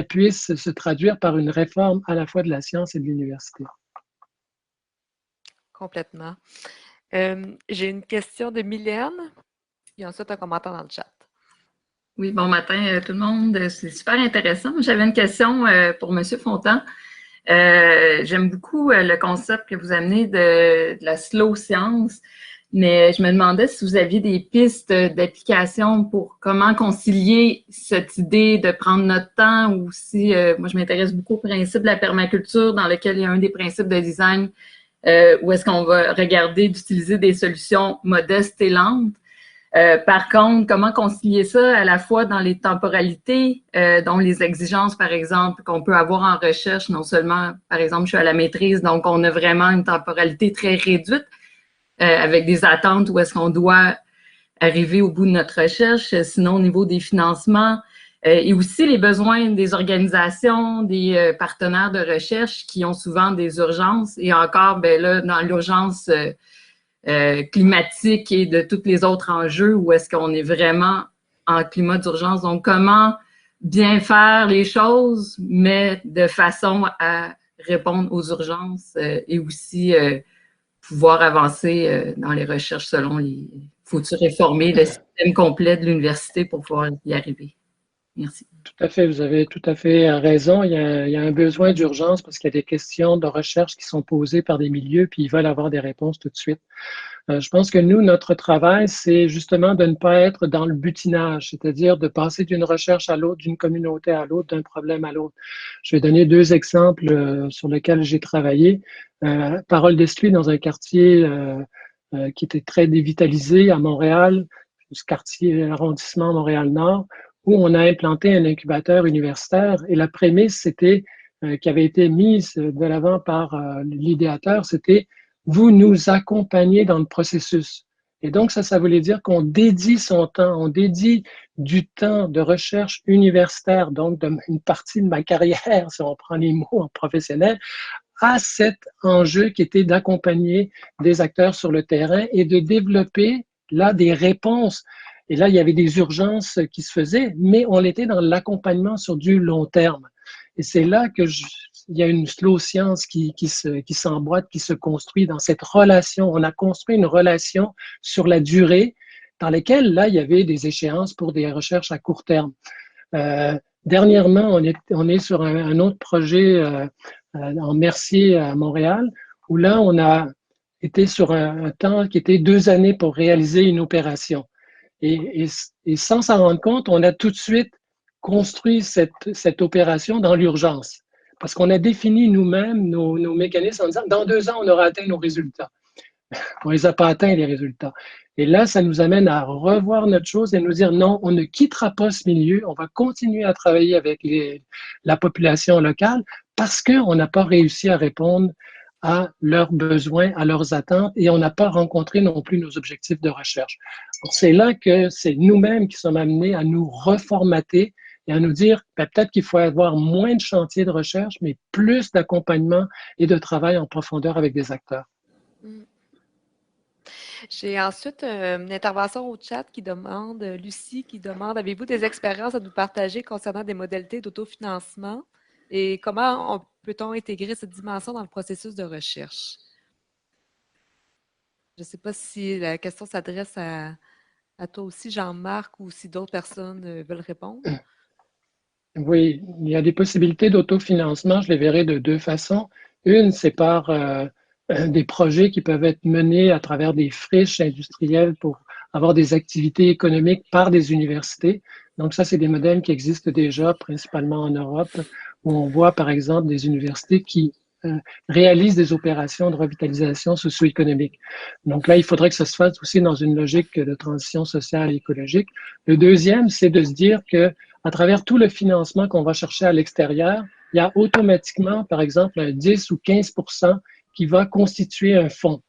puissent se traduire par une réforme à la fois de la science et de l'université? Complètement. J'ai une question de Mylène, et ensuite un commentaire dans le chat. Oui, bon matin tout le monde. C'est super intéressant. J'avais une question pour M. Fontan. J'aime beaucoup le concept que vous amenez de la slow science, mais je me demandais si vous aviez des pistes d'application pour comment concilier cette idée de prendre notre temps ou si, moi je m'intéresse beaucoup au principe de la permaculture dans lequel il y a un des principes de design où est-ce qu'on va regarder d'utiliser des solutions modestes et lentes. Par contre, comment concilier ça à la fois dans les temporalités, dont les exigences, par exemple, qu'on peut avoir en recherche, non seulement, par exemple, je suis à la maîtrise, donc on a vraiment une temporalité très réduite, avec des attentes où est-ce qu'on doit arriver au bout de notre recherche, sinon au niveau des financements, et aussi les besoins des organisations, des partenaires de recherche qui ont souvent des urgences, et encore, là, dans l'urgence climatique et de tous les autres enjeux où est-ce qu'on est vraiment en climat d'urgence. Donc, comment bien faire les choses, mais de façon à répondre aux urgences et aussi pouvoir avancer dans les recherches selon les... Faut-il réformer le système complet de l'université pour pouvoir y arriver? Merci. Tout à fait, vous avez tout à fait raison. Il y a un besoin d'urgence parce qu'il y a des questions de recherche qui sont posées par des milieux, puis ils veulent avoir des réponses tout de suite. Je pense que nous, notre travail, c'est justement de ne pas être dans le butinage, c'est-à-dire de passer d'une recherche à l'autre, d'une communauté à l'autre, d'un problème à l'autre. Je vais donner deux exemples sur lesquels j'ai travaillé. Parole d'Estluy, dans un quartier qui était très dévitalisé à Montréal, ce quartier arrondissement Montréal-Nord, où on a implanté un incubateur universitaire et la prémisse c'était qui avait été mise de l'avant par l'idéateur, c'était vous nous accompagnez dans le processus. Et donc ça voulait dire qu'on dédie son temps, on dédie du temps de recherche universitaire, donc une partie de ma carrière, si on prend les mots en professionnel, à cet enjeu qui était d'accompagner des acteurs sur le terrain et de développer là des réponses. Et là, il y avait des urgences qui se faisaient, mais on était dans l'accompagnement sur du long terme. Et c'est là que il y a une slow science qui s'emboîte, qui se construit dans cette relation. On a construit une relation sur la durée dans laquelle, là, il y avait des échéances pour des recherches à court terme. Dernièrement, on est sur un autre projet en Mercier à Montréal, où là, on a été sur un temps qui était 2 années pour réaliser une opération. Et sans s'en rendre compte, on a tout de suite construit cette opération dans l'urgence. Parce qu'on a défini nous-mêmes nos mécanismes en disant, dans 2 ans, on aura atteint nos résultats. On ne les a pas atteints, les résultats. Et là, ça nous amène à revoir notre chose et nous dire, non, on ne quittera pas ce milieu, on va continuer à travailler avec la population locale parce qu'on n'a pas réussi à répondre à leurs besoins, à leurs attentes, et on n'a pas rencontré non plus nos objectifs de recherche. C'est là que c'est nous-mêmes qui sommes amenés à nous reformater et à nous dire peut-être qu'il faut avoir moins de chantiers de recherche, mais plus d'accompagnement et de travail en profondeur avec des acteurs. J'ai ensuite une intervention au chat qui demande, Lucie, qui demande, avez-vous des expériences à nous partager concernant des modalités d'autofinancement et comment peut-on intégrer cette dimension dans le processus de recherche? Je ne sais pas si la question s'adresse à à toi aussi, Jean-Marc, ou si d'autres personnes veulent répondre? Oui, il y a des possibilités d'autofinancement, je les verrai de deux façons. Une, c'est par des projets qui peuvent être menés à travers des friches industrielles pour avoir des activités économiques par des universités. Donc ça, c'est des modèles qui existent déjà, principalement en Europe, où on voit par exemple des universités qui réalisent des opérations de revitalisation socio-économique. Donc là, il faudrait que ça se fasse aussi dans une logique de transition sociale et écologique. Le deuxième, c'est de se dire que à travers tout le financement qu'on va chercher à l'extérieur, il y a automatiquement, par exemple, un 10 ou 15% qui va constituer un fonds.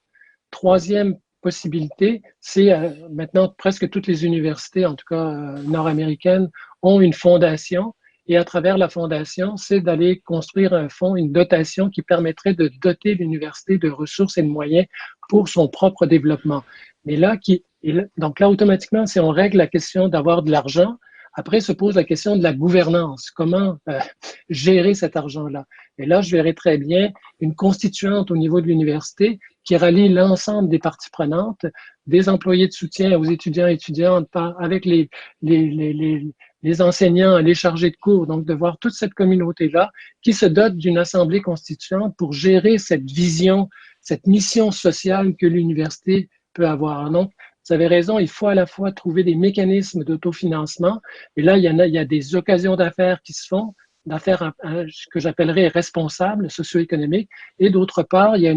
Troisième possibilité, c'est maintenant presque toutes les universités, en tout cas nord-américaines, ont une fondation. Et à travers la fondation, c'est d'aller construire un fonds, une dotation qui permettrait de doter l'université de ressources et de moyens pour son propre développement. Mais là, donc là, automatiquement, si on règle la question d'avoir de l'argent, après se pose la question de la gouvernance. Comment gérer cet argent-là? Et là, je verrais très bien une constituante au niveau de l'université qui rallie l'ensemble des parties prenantes, des employés de soutien aux étudiants et étudiantes, avec les enseignants, les chargés de cours, donc de voir toute cette communauté-là qui se dote d'une assemblée constituante pour gérer cette vision, cette mission sociale que l'université peut avoir. Donc, vous avez raison, il faut à la fois trouver des mécanismes d'autofinancement, et là, il y a des occasions d'affaires qui se font, d'affaires que j'appellerais responsables, socio-économiques, et d'autre part, il y a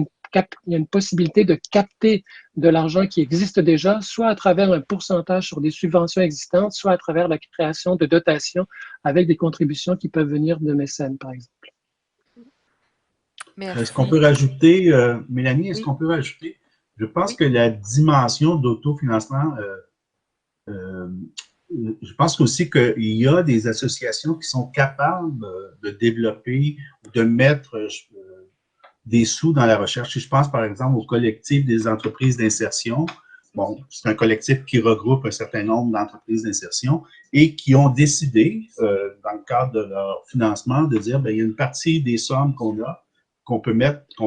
une possibilité de capter de l'argent qui existe déjà, soit à travers un pourcentage sur des subventions existantes, soit à travers la création de dotations avec des contributions qui peuvent venir de mécènes, par exemple. Est-ce qu'on peut rajouter, Mélanie, est-ce qu'on peut rajouter? Je pense que la dimension d'autofinancement, je pense aussi qu'il y a des associations qui sont capables de développer ou de mettre des sous dans la recherche. Je pense par exemple au collectif des entreprises d'insertion. Bon, c'est un collectif qui regroupe un certain nombre d'entreprises d'insertion et qui ont décidé, dans le cadre de leur financement, de dire, bien, il y a une partie des sommes qu'on a, qu'on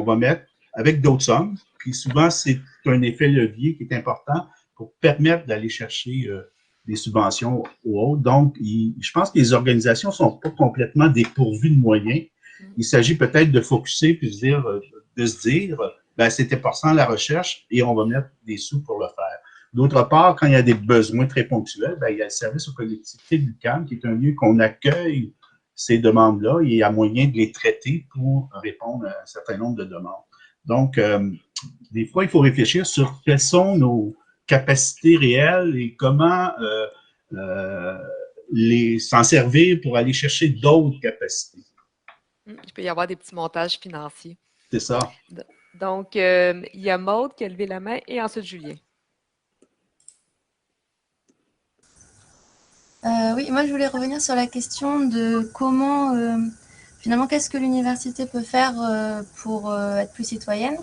va mettre avec d'autres sommes. Puis souvent, c'est un effet levier qui est important pour permettre d'aller chercher des subventions ou autres. Donc, je pense que les organisations ne sont pas complètement dépourvues de moyens. Il s'agit peut-être de focuser puis de se dire, ben, c'est important la recherche et on va mettre des sous pour le faire. D'autre part, quand il y a des besoins très ponctuels, ben, il y a le service aux collectivités de l'UQAM qui est un lieu qu'on accueille ces demandes-là et il y a moyen de les traiter pour répondre à un certain nombre de demandes. Donc, des fois, il faut réfléchir sur quelles sont nos capacités réelles et comment s'en servir pour aller chercher d'autres capacités. Il peut y avoir des petits montages financiers. C'est ça. Donc, il y a Maude qui a levé la main et ensuite Julien. Oui, moi je voulais revenir sur la question de comment, finalement, qu'est-ce que l'université peut faire pour être plus citoyenne.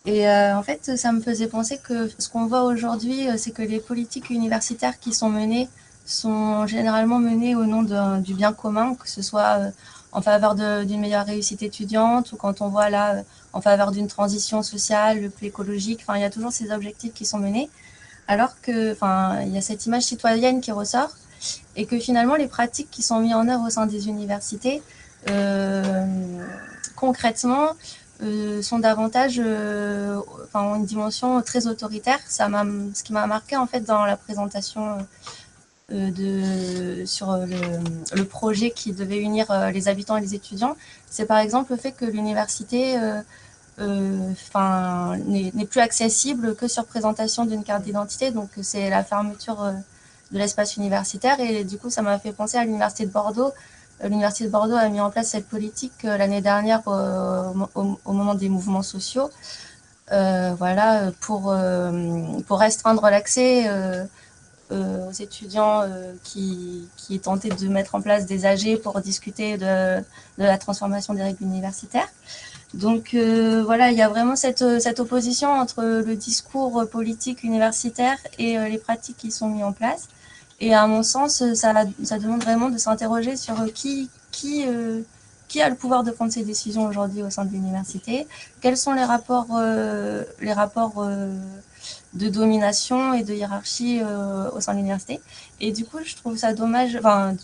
Et en fait, ça me faisait penser que ce qu'on voit aujourd'hui, c'est que les politiques universitaires qui sont menées sont généralement menées au nom du bien commun, que ce soit en faveur d'une meilleure réussite étudiante ou quand on voit là en faveur d'une transition sociale, plus écologique. Enfin, il y a toujours ces objectifs qui sont menés, alors que, enfin, il y a cette image citoyenne qui ressort et que finalement les pratiques qui sont mises en œuvre au sein des universités, concrètement, sont davantage, ont une dimension très autoritaire. Ce qui m'a marqué en fait dans la présentation sur le projet qui devait unir les habitants et les étudiants, c'est par exemple le fait que l'université n'est plus accessible que sur présentation d'une carte d'identité. Donc c'est la fermeture de l'espace universitaire et du coup ça m'a fait penser à l'université de Bordeaux. L'université de Bordeaux a mis en place cette politique l'année dernière au moment des mouvements sociaux, pour restreindre l'accès aux étudiants qui tentaient de mettre en place des AG pour discuter de la transformation des règles universitaires. Donc il y a vraiment cette opposition entre le discours politique universitaire et les pratiques qui sont mises en place. Et à mon sens, ça demande vraiment de s'interroger sur qui a le pouvoir de prendre ces décisions aujourd'hui au sein de l'université, quels sont les rapports de domination et de hiérarchie au sein de l'université. Et du coup, je trouve ça dommage, enfin,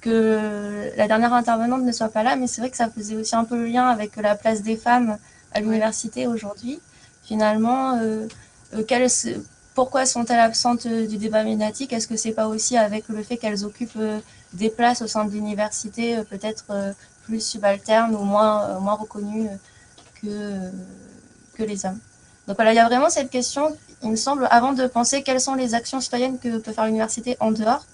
que la dernière intervenante ne soit pas là, mais c'est vrai que ça faisait aussi un peu le lien avec la place des femmes à l'université aujourd'hui. Finalement, pourquoi sont-elles absentes du débat médiatique? Est-ce que c'est pas aussi avec le fait qu'elles occupent des places au sein de l'université peut-être plus subalternes ou moins reconnues que les hommes? Donc voilà, il y a vraiment cette question, il me semble, avant de penser quelles sont les actions citoyennes que peut faire l'université en dehors,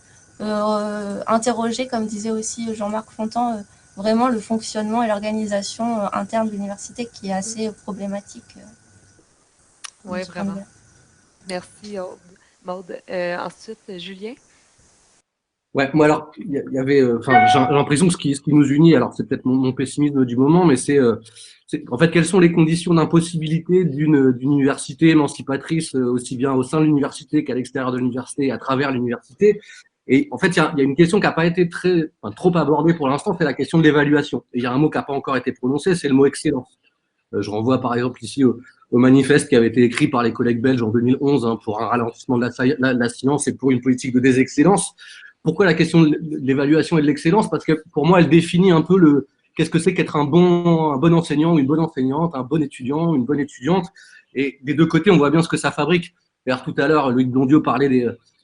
interroger, comme disait aussi Jean-Marc Fontan, vraiment le fonctionnement et l'organisation interne de l'université qui est assez problématique. Oui, vraiment. Merci, Maude. Ensuite, Julien? Ouais, moi alors, il y avait, j'ai l'impression que ce qui nous unit, alors c'est peut-être mon pessimisme du moment, mais c'est en fait quelles sont les conditions d'impossibilité d'une université émancipatrice aussi bien au sein de l'université qu'à l'extérieur de l'université et à travers l'université. Et en fait, il y a une question qui n'a pas été trop abordée pour l'instant, c'est la question de l'évaluation. Et il y a un mot qui n'a pas encore été prononcé, c'est le mot excellence. Je renvoie par exemple ici au manifeste qui avait été écrit par les collègues belges en 2011 pour un ralentissement de la science et pour une politique de désexcellence. Pourquoi la question de l'évaluation et de l'excellence? Parce que pour moi, elle définit un peu qu'est-ce que c'est qu'être un bon enseignant ou une bonne enseignante, un bon étudiant, une bonne étudiante. Et des deux côtés, on voit bien ce que ça fabrique. D'ailleurs, tout à l'heure, Loïc Blondiot parlait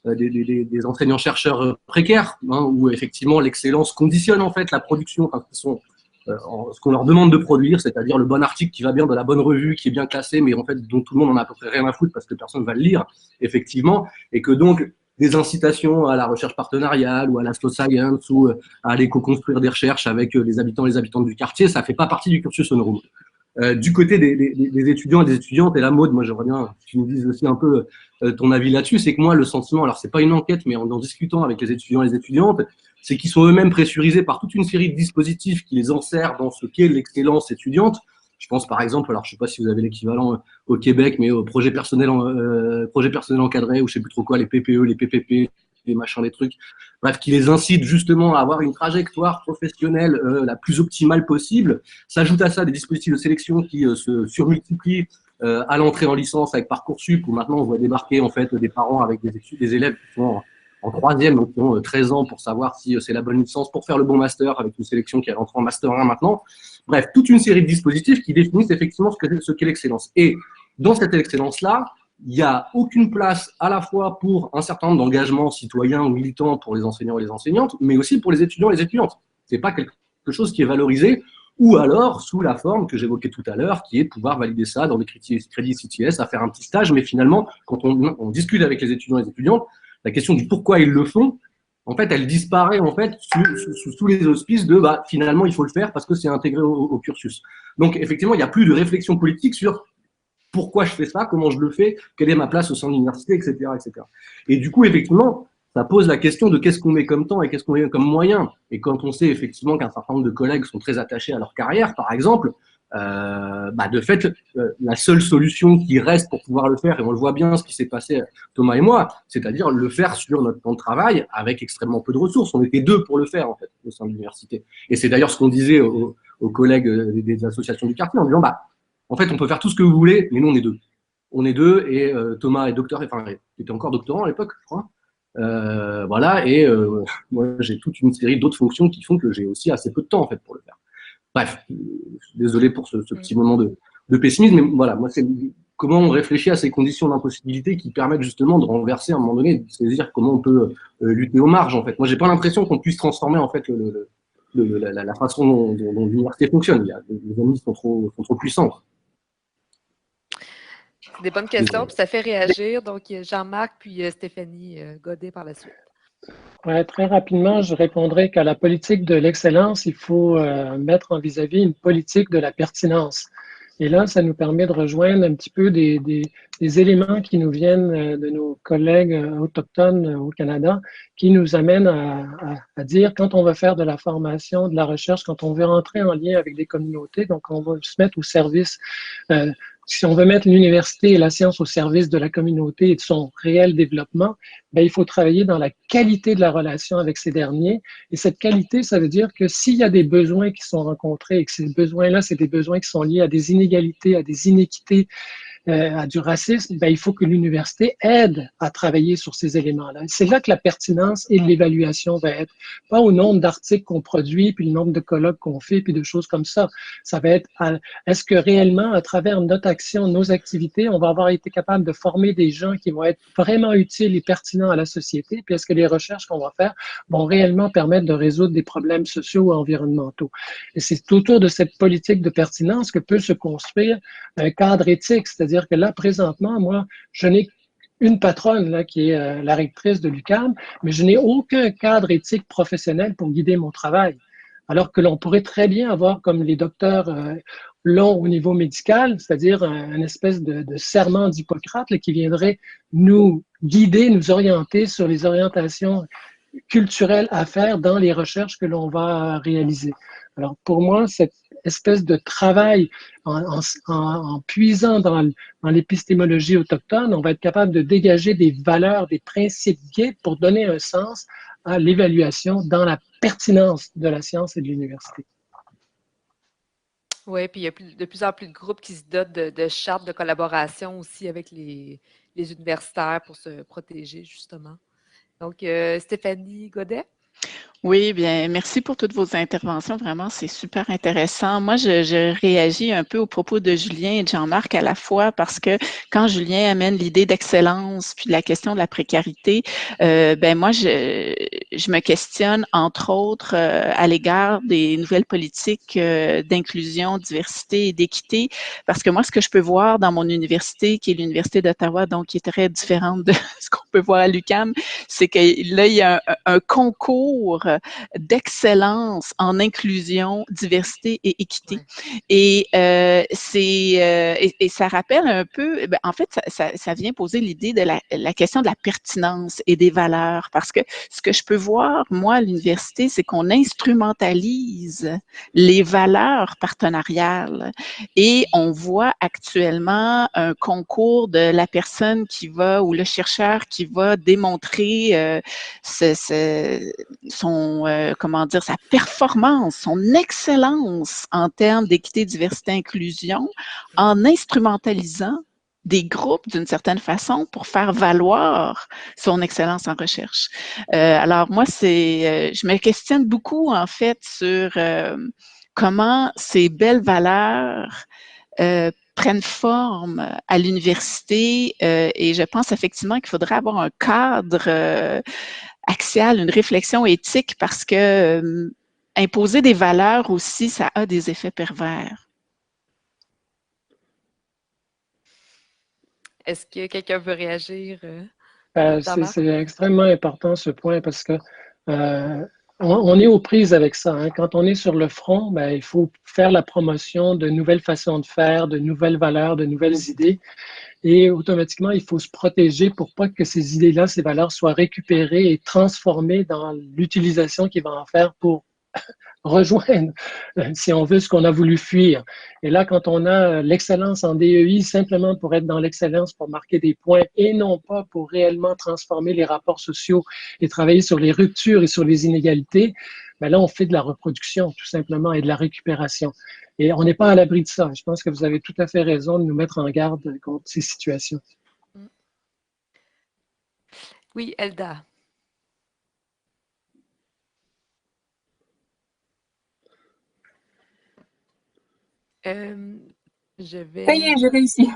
des enseignants-chercheurs précaires, où effectivement l'excellence conditionne en fait la production, ce qu'on leur demande de produire, c'est-à-dire le bon article qui va bien dans la bonne revue, qui est bien classé, mais en fait dont tout le monde en a à peu près rien à foutre parce que personne ne va le lire, effectivement, et que donc des incitations à la recherche partenariale ou à la slow science ou à aller co-construire des recherches avec les habitants et les habitantes du quartier, ça fait pas partie du cursus honorum. Du côté des étudiants et des étudiantes, et la Maud, moi j'aimerais bien que tu nous dises aussi un peu ton avis là-dessus, c'est que moi le sentiment, alors c'est pas une enquête, mais en discutant avec les étudiants et les étudiantes, c'est qu'ils sont eux-mêmes pressurisés par toute une série de dispositifs qui les enserrent dans ce qu'est l'excellence étudiante. Je pense par exemple, alors je sais pas si vous avez l'équivalent au Québec, mais au projet personnel encadré, ou je sais plus trop quoi, les PPE, les PPP, les machins, les trucs, bref, qui les incitent justement à avoir une trajectoire professionnelle la plus optimale possible. S'ajoute à ça des dispositifs de sélection qui se surmultiplient à l'entrée en licence avec Parcoursup, où maintenant on voit débarquer en fait des parents avec des élèves qui sont en troisième, donc qui ont 13 ans pour savoir si c'est la bonne licence, pour faire le bon master, avec une sélection qui est rentrée en master 1 maintenant. Bref, toute une série de dispositifs qui définissent effectivement ce qu'est l'excellence. Et dans cette excellence-là, il n'y a aucune place à la fois pour un certain nombre d'engagements citoyens ou militants pour les enseignants et les enseignantes, mais aussi pour les étudiants et les étudiantes. Ce n'est pas quelque chose qui est valorisé, ou alors sous la forme que j'évoquais tout à l'heure, qui est de pouvoir valider ça dans des crédits CTS, à faire un petit stage, mais finalement, quand on discute avec les étudiants et les étudiantes, la question du pourquoi ils le font, en fait, elle disparaît en fait sous les auspices de finalement il faut le faire parce que c'est intégré au cursus. Donc effectivement, il n'y a plus de réflexion politique sur pourquoi je fais ça, comment je le fais, quelle est ma place au sein de l'université, etc., etc. Et du coup, effectivement, ça pose la question de qu'est-ce qu'on met comme temps et qu'est-ce qu'on met comme moyen. Et quand on sait effectivement qu'un certain nombre de collègues sont très attachés à leur carrière, par exemple, de fait, la seule solution qui reste pour pouvoir le faire, et on le voit bien ce qui s'est passé Thomas et moi, c'est-à-dire le faire sur notre temps de travail avec extrêmement peu de ressources. On était deux pour le faire en fait au sein de l'université. Et c'est d'ailleurs ce qu'on disait aux collègues des associations du quartier en disant en fait on peut faire tout ce que vous voulez, mais nous on est deux. On est deux et Thomas est docteur, enfin il était encore doctorant à l'époque, je crois. Voilà, et moi j'ai toute une série d'autres fonctions qui font que j'ai aussi assez peu de temps en fait pour le faire. Bref, désolé pour ce petit moment de pessimisme, mais voilà, moi c'est comment on réfléchit à ces conditions d'impossibilité qui permettent justement de renverser à un moment donné, de saisir comment on peut lutter aux marges en fait. Moi j'ai pas l'impression qu'on puisse transformer en fait la façon dont l'université fonctionne. Les amis sont trop puissants. C'est des bonnes questions, puis ça fait réagir. Donc, Jean-Marc, puis Stéphanie Godet par la suite. Ouais, très rapidement, je répondrai qu'à la politique de l'excellence, il faut mettre en vis-à-vis une politique de la pertinence. Et là, ça nous permet de rejoindre un petit peu des éléments qui nous viennent de nos collègues autochtones au Canada, qui nous amènent à dire quand on veut faire de la formation, de la recherche, quand on veut entrer en lien avec des communautés, donc on va se mettre au service si on veut mettre l'université et la science au service de la communauté et de son réel développement, il faut travailler dans la qualité de la relation avec ces derniers. Et cette qualité, ça veut dire que s'il y a des besoins qui sont rencontrés et que ces besoins-là, c'est des besoins qui sont liés à des inégalités, à des inéquités, à du racisme, ben, il faut que l'université aide à travailler sur ces éléments-là. C'est là que la pertinence et l'évaluation va être, pas au nombre d'articles qu'on produit, puis le nombre de colloques qu'on fait, puis de choses comme ça. Ça va être, est-ce que réellement, à travers notre action, nos activités, on va avoir été capable de former des gens qui vont être vraiment utiles et pertinents à la société, puis est-ce que les recherches qu'on va faire vont réellement permettre de résoudre des problèmes sociaux ou environnementaux. Et c'est autour de cette politique de pertinence que peut se construire un cadre éthique, c'est-à-dire que là, présentement, moi, je n'ai une patronne là, qui est la rectrice de l'UQAM, mais je n'ai aucun cadre éthique professionnel pour guider mon travail. Alors que l'on pourrait très bien avoir, comme les docteurs l'ont au niveau médical, c'est-à-dire une espèce de serment d'Hippocrate qui viendrait nous guider, nous orienter sur les orientations culturelles à faire dans les recherches que l'on va réaliser. Alors pour moi, cette espèce de travail en puisant dans l'épistémologie autochtone, on va être capable de dégager des valeurs, des principes guides pour donner un sens à l'évaluation dans la pertinence de la science et de l'université. Oui, puis il y a de plus en plus de groupes qui se dotent de chartes de collaboration aussi avec les universitaires pour se protéger, justement. Donc, Stéphanie Godet? Oui, bien, merci pour toutes vos interventions. Vraiment, c'est super intéressant. Moi, je réagis un peu aux propos de Julien et de Jean-Marc à la fois parce que quand Julien amène l'idée d'excellence puis la question de la précarité, ben moi, je me questionne, entre autres, à l'égard des nouvelles politiques d'inclusion, diversité et d'équité, parce que moi, ce que je peux voir dans mon université, qui est l'Université d'Ottawa, donc qui est très différente de ce qu'on peut voir à l'UQAM, c'est que là, il y a un concours d'excellence en inclusion, diversité et équité. Ouais. Et ça rappelle un peu, en fait, ça vient poser l'idée de la question de la pertinence et des valeurs, parce que ce que je peux voir, moi, à l'université, c'est qu'on instrumentalise les valeurs partenariales et on voit actuellement un concours de la personne qui va, ou le chercheur qui va démontrer comment dire, sa performance, son excellence en termes d'équité, diversité, inclusion, en instrumentalisant des groupes d'une certaine façon pour faire valoir son excellence en recherche. Alors moi, je me questionne beaucoup en fait sur comment ces belles valeurs prennent forme à l'université et je pense effectivement qu'il faudrait avoir un cadre axial, une réflexion éthique parce que imposer des valeurs aussi, ça a des effets pervers. Est-ce que quelqu'un veut réagir? C'est extrêmement important ce point parce que on est aux prises avec ça. Hein. Quand on est sur le front, ben, il faut faire la promotion de nouvelles façons de faire, de nouvelles valeurs, de nouvelles idées. Et automatiquement, il faut se protéger pour pas que ces idées-là, ces valeurs soient récupérées et transformées dans l'utilisation qu'il va en faire pour rejoindre, si on veut, ce qu'on a voulu fuir. Et là, quand on a l'excellence en DEI, simplement pour être dans l'excellence, pour marquer des points et non pas pour réellement transformer les rapports sociaux et travailler sur les ruptures et sur les inégalités, ben là, on fait de la reproduction, tout simplement, et de la récupération. Et on n'est pas à l'abri de ça. Je pense que vous avez tout à fait raison de nous mettre en garde contre ces situations. Oui, Elda. Je vais... Ça y est, j'ai réussi.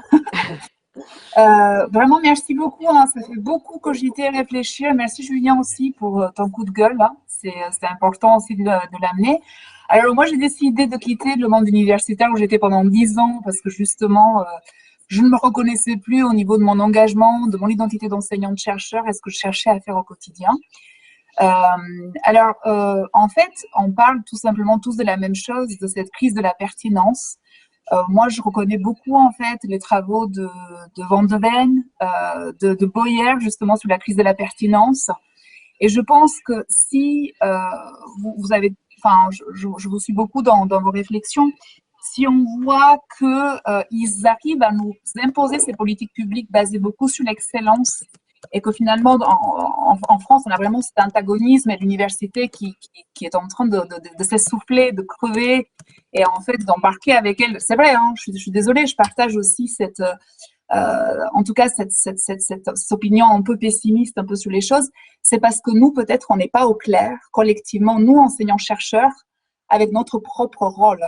Vraiment, merci beaucoup. Hein. Ça fait beaucoup cogiter et réfléchir. Merci Julien aussi pour ton coup de gueule. Hein. C'est important aussi de l'amener. Alors moi, j'ai décidé de quitter le monde universitaire où j'étais pendant 10 ans parce que justement, je ne me reconnaissais plus au niveau de mon engagement, de mon identité d'enseignante-chercheur et ce que je cherchais à faire au quotidien. En fait, on parle tout simplement tous de la même chose, de cette crise de la pertinence. Moi, je reconnais beaucoup, en fait, les travaux de Van de Ven, de Boyer, justement, sur la crise de la pertinence. Et je pense que si vous avez, enfin, je vous suis beaucoup dans vos réflexions, si on voit qu'ils arrivent à nous imposer ces politiques publiques basées beaucoup sur l'excellence, et que finalement, en France, on a vraiment cet antagonisme et l'université qui est en train de s'essouffler, de crever, et en fait d'embarquer avec elle. C'est vrai, hein, je suis désolée, je partage aussi en tout cas cette opinion un peu pessimiste un peu sur les choses, c'est parce que nous, peut-être, on n'est pas au clair, collectivement, nous, enseignants-chercheurs, avec notre propre rôle.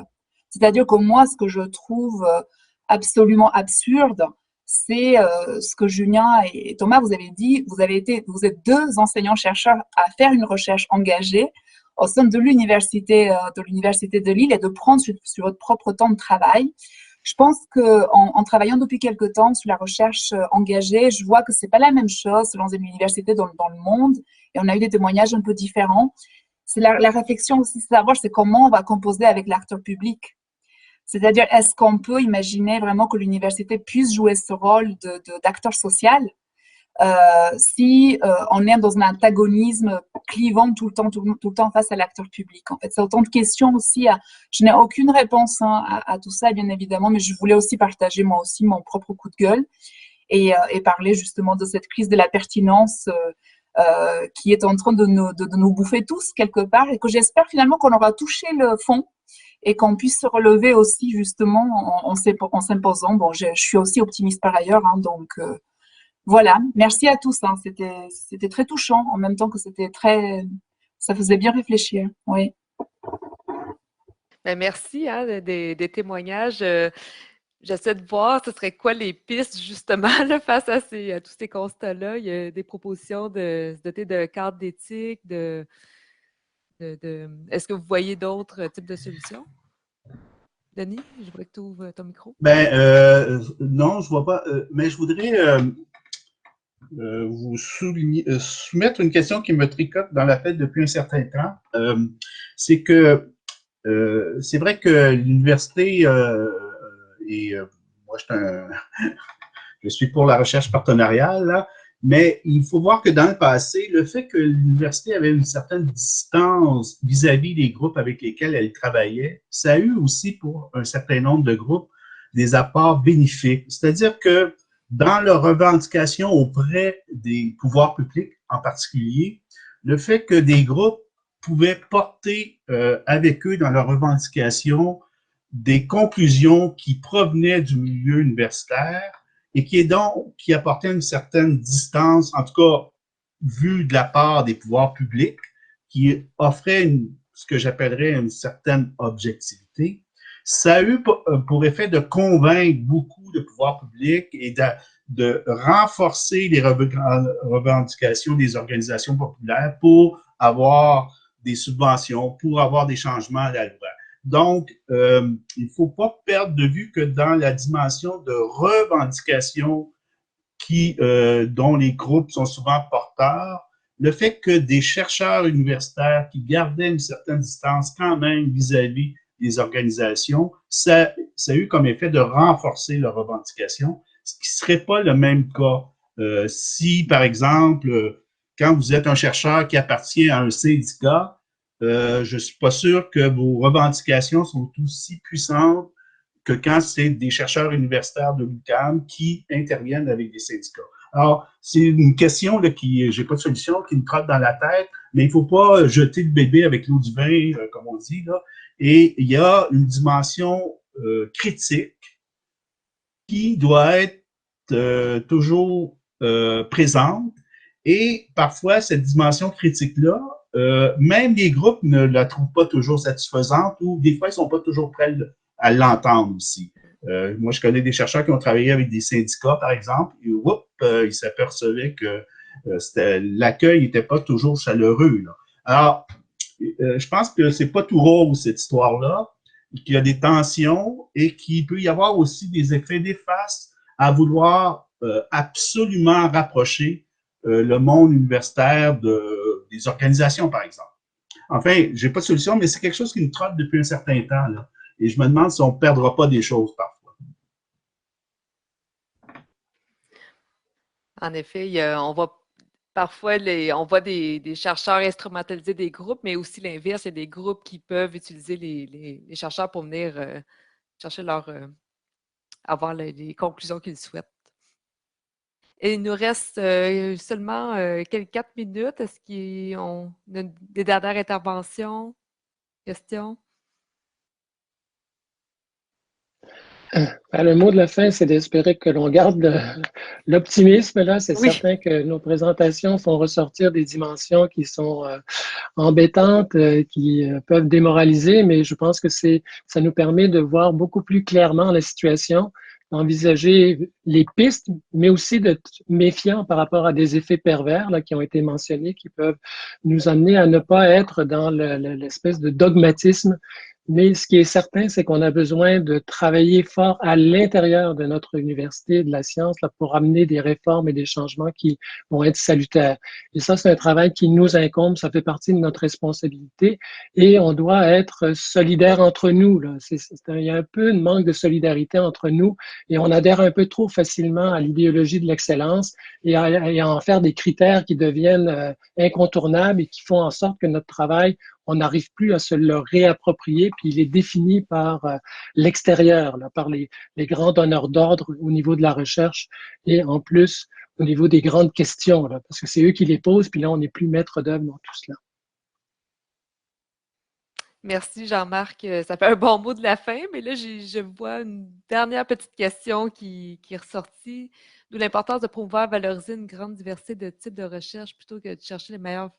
C'est-à-dire que moi, ce que je trouve absolument absurde, c'est ce que Julien et Thomas, vous avez dit, vous êtes deux enseignants-chercheurs à faire une recherche engagée au sein de l'université de Lille et de prendre sur votre propre temps de travail. Je pense qu'en travaillant depuis quelque temps sur la recherche engagée, je vois que c'est pas la même chose selon les universités dans le monde, et on a eu des témoignages un peu différents. C'est la réflexion aussi, c'est savoir c'est comment on va composer avec l'acteur public. C'est-à-dire, est-ce qu'on peut imaginer vraiment que l'université puisse jouer ce rôle d'acteur social si on est dans un antagonisme clivant tout le temps face à l'acteur public. En fait, c'est autant de questions aussi. Je n'ai aucune réponse à tout ça, bien évidemment, mais je voulais aussi partager moi aussi mon propre coup de gueule et parler justement de cette crise de la pertinence qui est en train de nous bouffer tous quelque part et que j'espère finalement qu'on aura touché le fond et qu'on puisse se relever aussi justement en s'imposant. Bon, je suis aussi optimiste par ailleurs, hein, donc voilà. Merci à tous. Hein. C'était très touchant en même temps que ça faisait bien réfléchir. Oui. Ben, merci des témoignages. J'essaie de voir ce serait quoi les pistes justement là, face à tous ces constats-là. Il y a des propositions de se doter de cadres d'éthique, Est-ce que vous voyez d'autres types de solutions? Denis, je voudrais que tu ouvres ton micro. Non, je vois pas, mais je voudrais vous soumettre une question qui me tricote dans la tête depuis un certain temps. C'est que c'est vrai que l'université moi je suis pour la recherche partenariale, là, mais il faut voir que dans le passé, le fait que l'université avait une certaine distance vis-à-vis des groupes avec lesquels elle travaillait, ça a eu aussi pour un certain nombre de groupes des apports bénéfiques. C'est-à-dire que dans leurs revendications auprès des pouvoirs publics en particulier, le fait que des groupes pouvaient porter avec eux dans leurs revendications des conclusions qui provenaient du milieu universitaire et qui apportaient une certaine distance, en tout cas vue de la part des pouvoirs publics, qui offrait ce que j'appellerais une certaine objectivité. Ça a eu pour effet de convaincre beaucoup de pouvoirs publics et de renforcer les revendications des organisations populaires pour avoir des subventions, pour avoir des changements à la loi. Donc, il ne faut pas perdre de vue que dans la dimension de revendication dont les groupes sont souvent porteurs, le fait que des chercheurs universitaires qui gardaient une certaine distance quand même vis-à-vis des organisations, ça a eu comme effet de renforcer leurs revendications, ce qui ne serait pas le même cas si, par exemple, quand vous êtes un chercheur qui appartient à un syndicat, je ne suis pas sûr que vos revendications sont aussi puissantes que quand c'est des chercheurs universitaires de l'UQAM qui interviennent avec des syndicats. Alors, c'est une question là, j'ai pas de solution, qui me trotte dans la tête, mais il ne faut pas jeter le bébé avec l'eau du bain, comme on dit, là. Et il y a une dimension critique qui doit être toujours présente. Et parfois, cette dimension critique-là, même les groupes ne la trouvent pas toujours satisfaisante ou des fois, ils ne sont pas toujours prêts à l'entendre aussi. Moi, je connais des chercheurs qui ont travaillé avec des syndicats, par exemple, et ils s'apercevaient que l'accueil n'était pas toujours chaleureux. Là. Alors, je pense que c'est pas tout rose, cette histoire-là, qu'il y a des tensions et qu'il peut y avoir aussi des effets néfastes à vouloir absolument rapprocher le monde universitaire des organisations, par exemple. Enfin, j'ai pas de solution, mais c'est quelque chose qui me trotte depuis un certain temps, là. Et je me demande si on ne perdra pas des choses parfois. En effet, on voit parfois on voit des chercheurs instrumentaliser des groupes, mais aussi l'inverse, il y a des groupes qui peuvent utiliser les chercheurs pour venir chercher avoir les conclusions qu'ils souhaitent. Et il nous reste seulement 4 minutes. Est-ce qu'on a des dernières interventions, questions? Ben, le mot de la fin, c'est d'espérer que l'on garde l'optimisme. Là, c'est Oui. certain que nos présentations font ressortir des dimensions qui sont embêtantes, qui peuvent démoraliser, mais je pense que ça nous permet de voir beaucoup plus clairement la situation, d'envisager les pistes, mais aussi d'être méfiant par rapport à des effets pervers là, qui ont été mentionnés, qui peuvent nous amener à ne pas être dans l'espèce de dogmatisme. Mais ce qui est certain, c'est qu'on a besoin de travailler fort à l'intérieur de notre université de la science là, pour amener des réformes et des changements qui vont être salutaires. Et ça, c'est un travail qui nous incombe, ça fait partie de notre responsabilité et on doit être solidaires entre nous. Là. Il y a un peu de manque de solidarité entre nous et on adhère un peu trop facilement à l'idéologie de l'excellence et à en faire des critères qui deviennent incontournables et qui font en sorte que notre travail on n'arrive plus à se le réapproprier, puis il est défini par l'extérieur, par les grands donneurs d'ordre au niveau de la recherche et en plus au niveau des grandes questions, là, parce que c'est eux qui les posent, puis là, on n'est plus maître d'œuvre dans tout cela. Merci Jean-Marc. Ça fait un bon mot de la fin, mais là, je vois une dernière petite question qui est ressortie, d'où l'importance de promouvoir, valoriser une grande diversité de types de recherche plutôt que de chercher les meilleures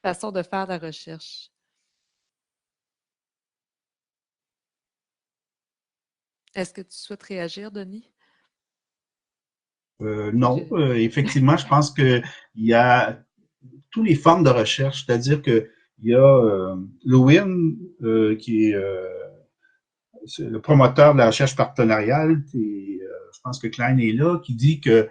façons de faire de la recherche. Est-ce que tu souhaites réagir, Denis? Non, effectivement, je pense qu'il y a toutes les formes de recherche, c'est-à-dire qu'il y a Lewin, qui est le promoteur de la recherche partenariale, et je pense que Klein est là, qui dit que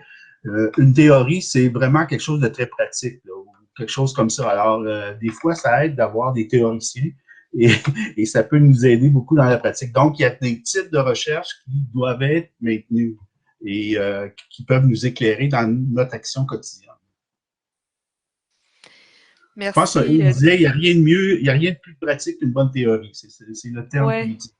une théorie, c'est vraiment quelque chose de très pratique, là, ou quelque chose comme ça. Alors, des fois, ça aide d'avoir des théoriciens et ça peut nous aider beaucoup dans la pratique. Donc, il y a des types de recherche qui doivent être maintenus et qui peuvent nous éclairer dans notre action quotidienne. Merci. Je pense qu'il disait, il n'y a rien de mieux, il n'y a rien de plus pratique qu'une bonne théorie. C'est le terme qu'il utilise.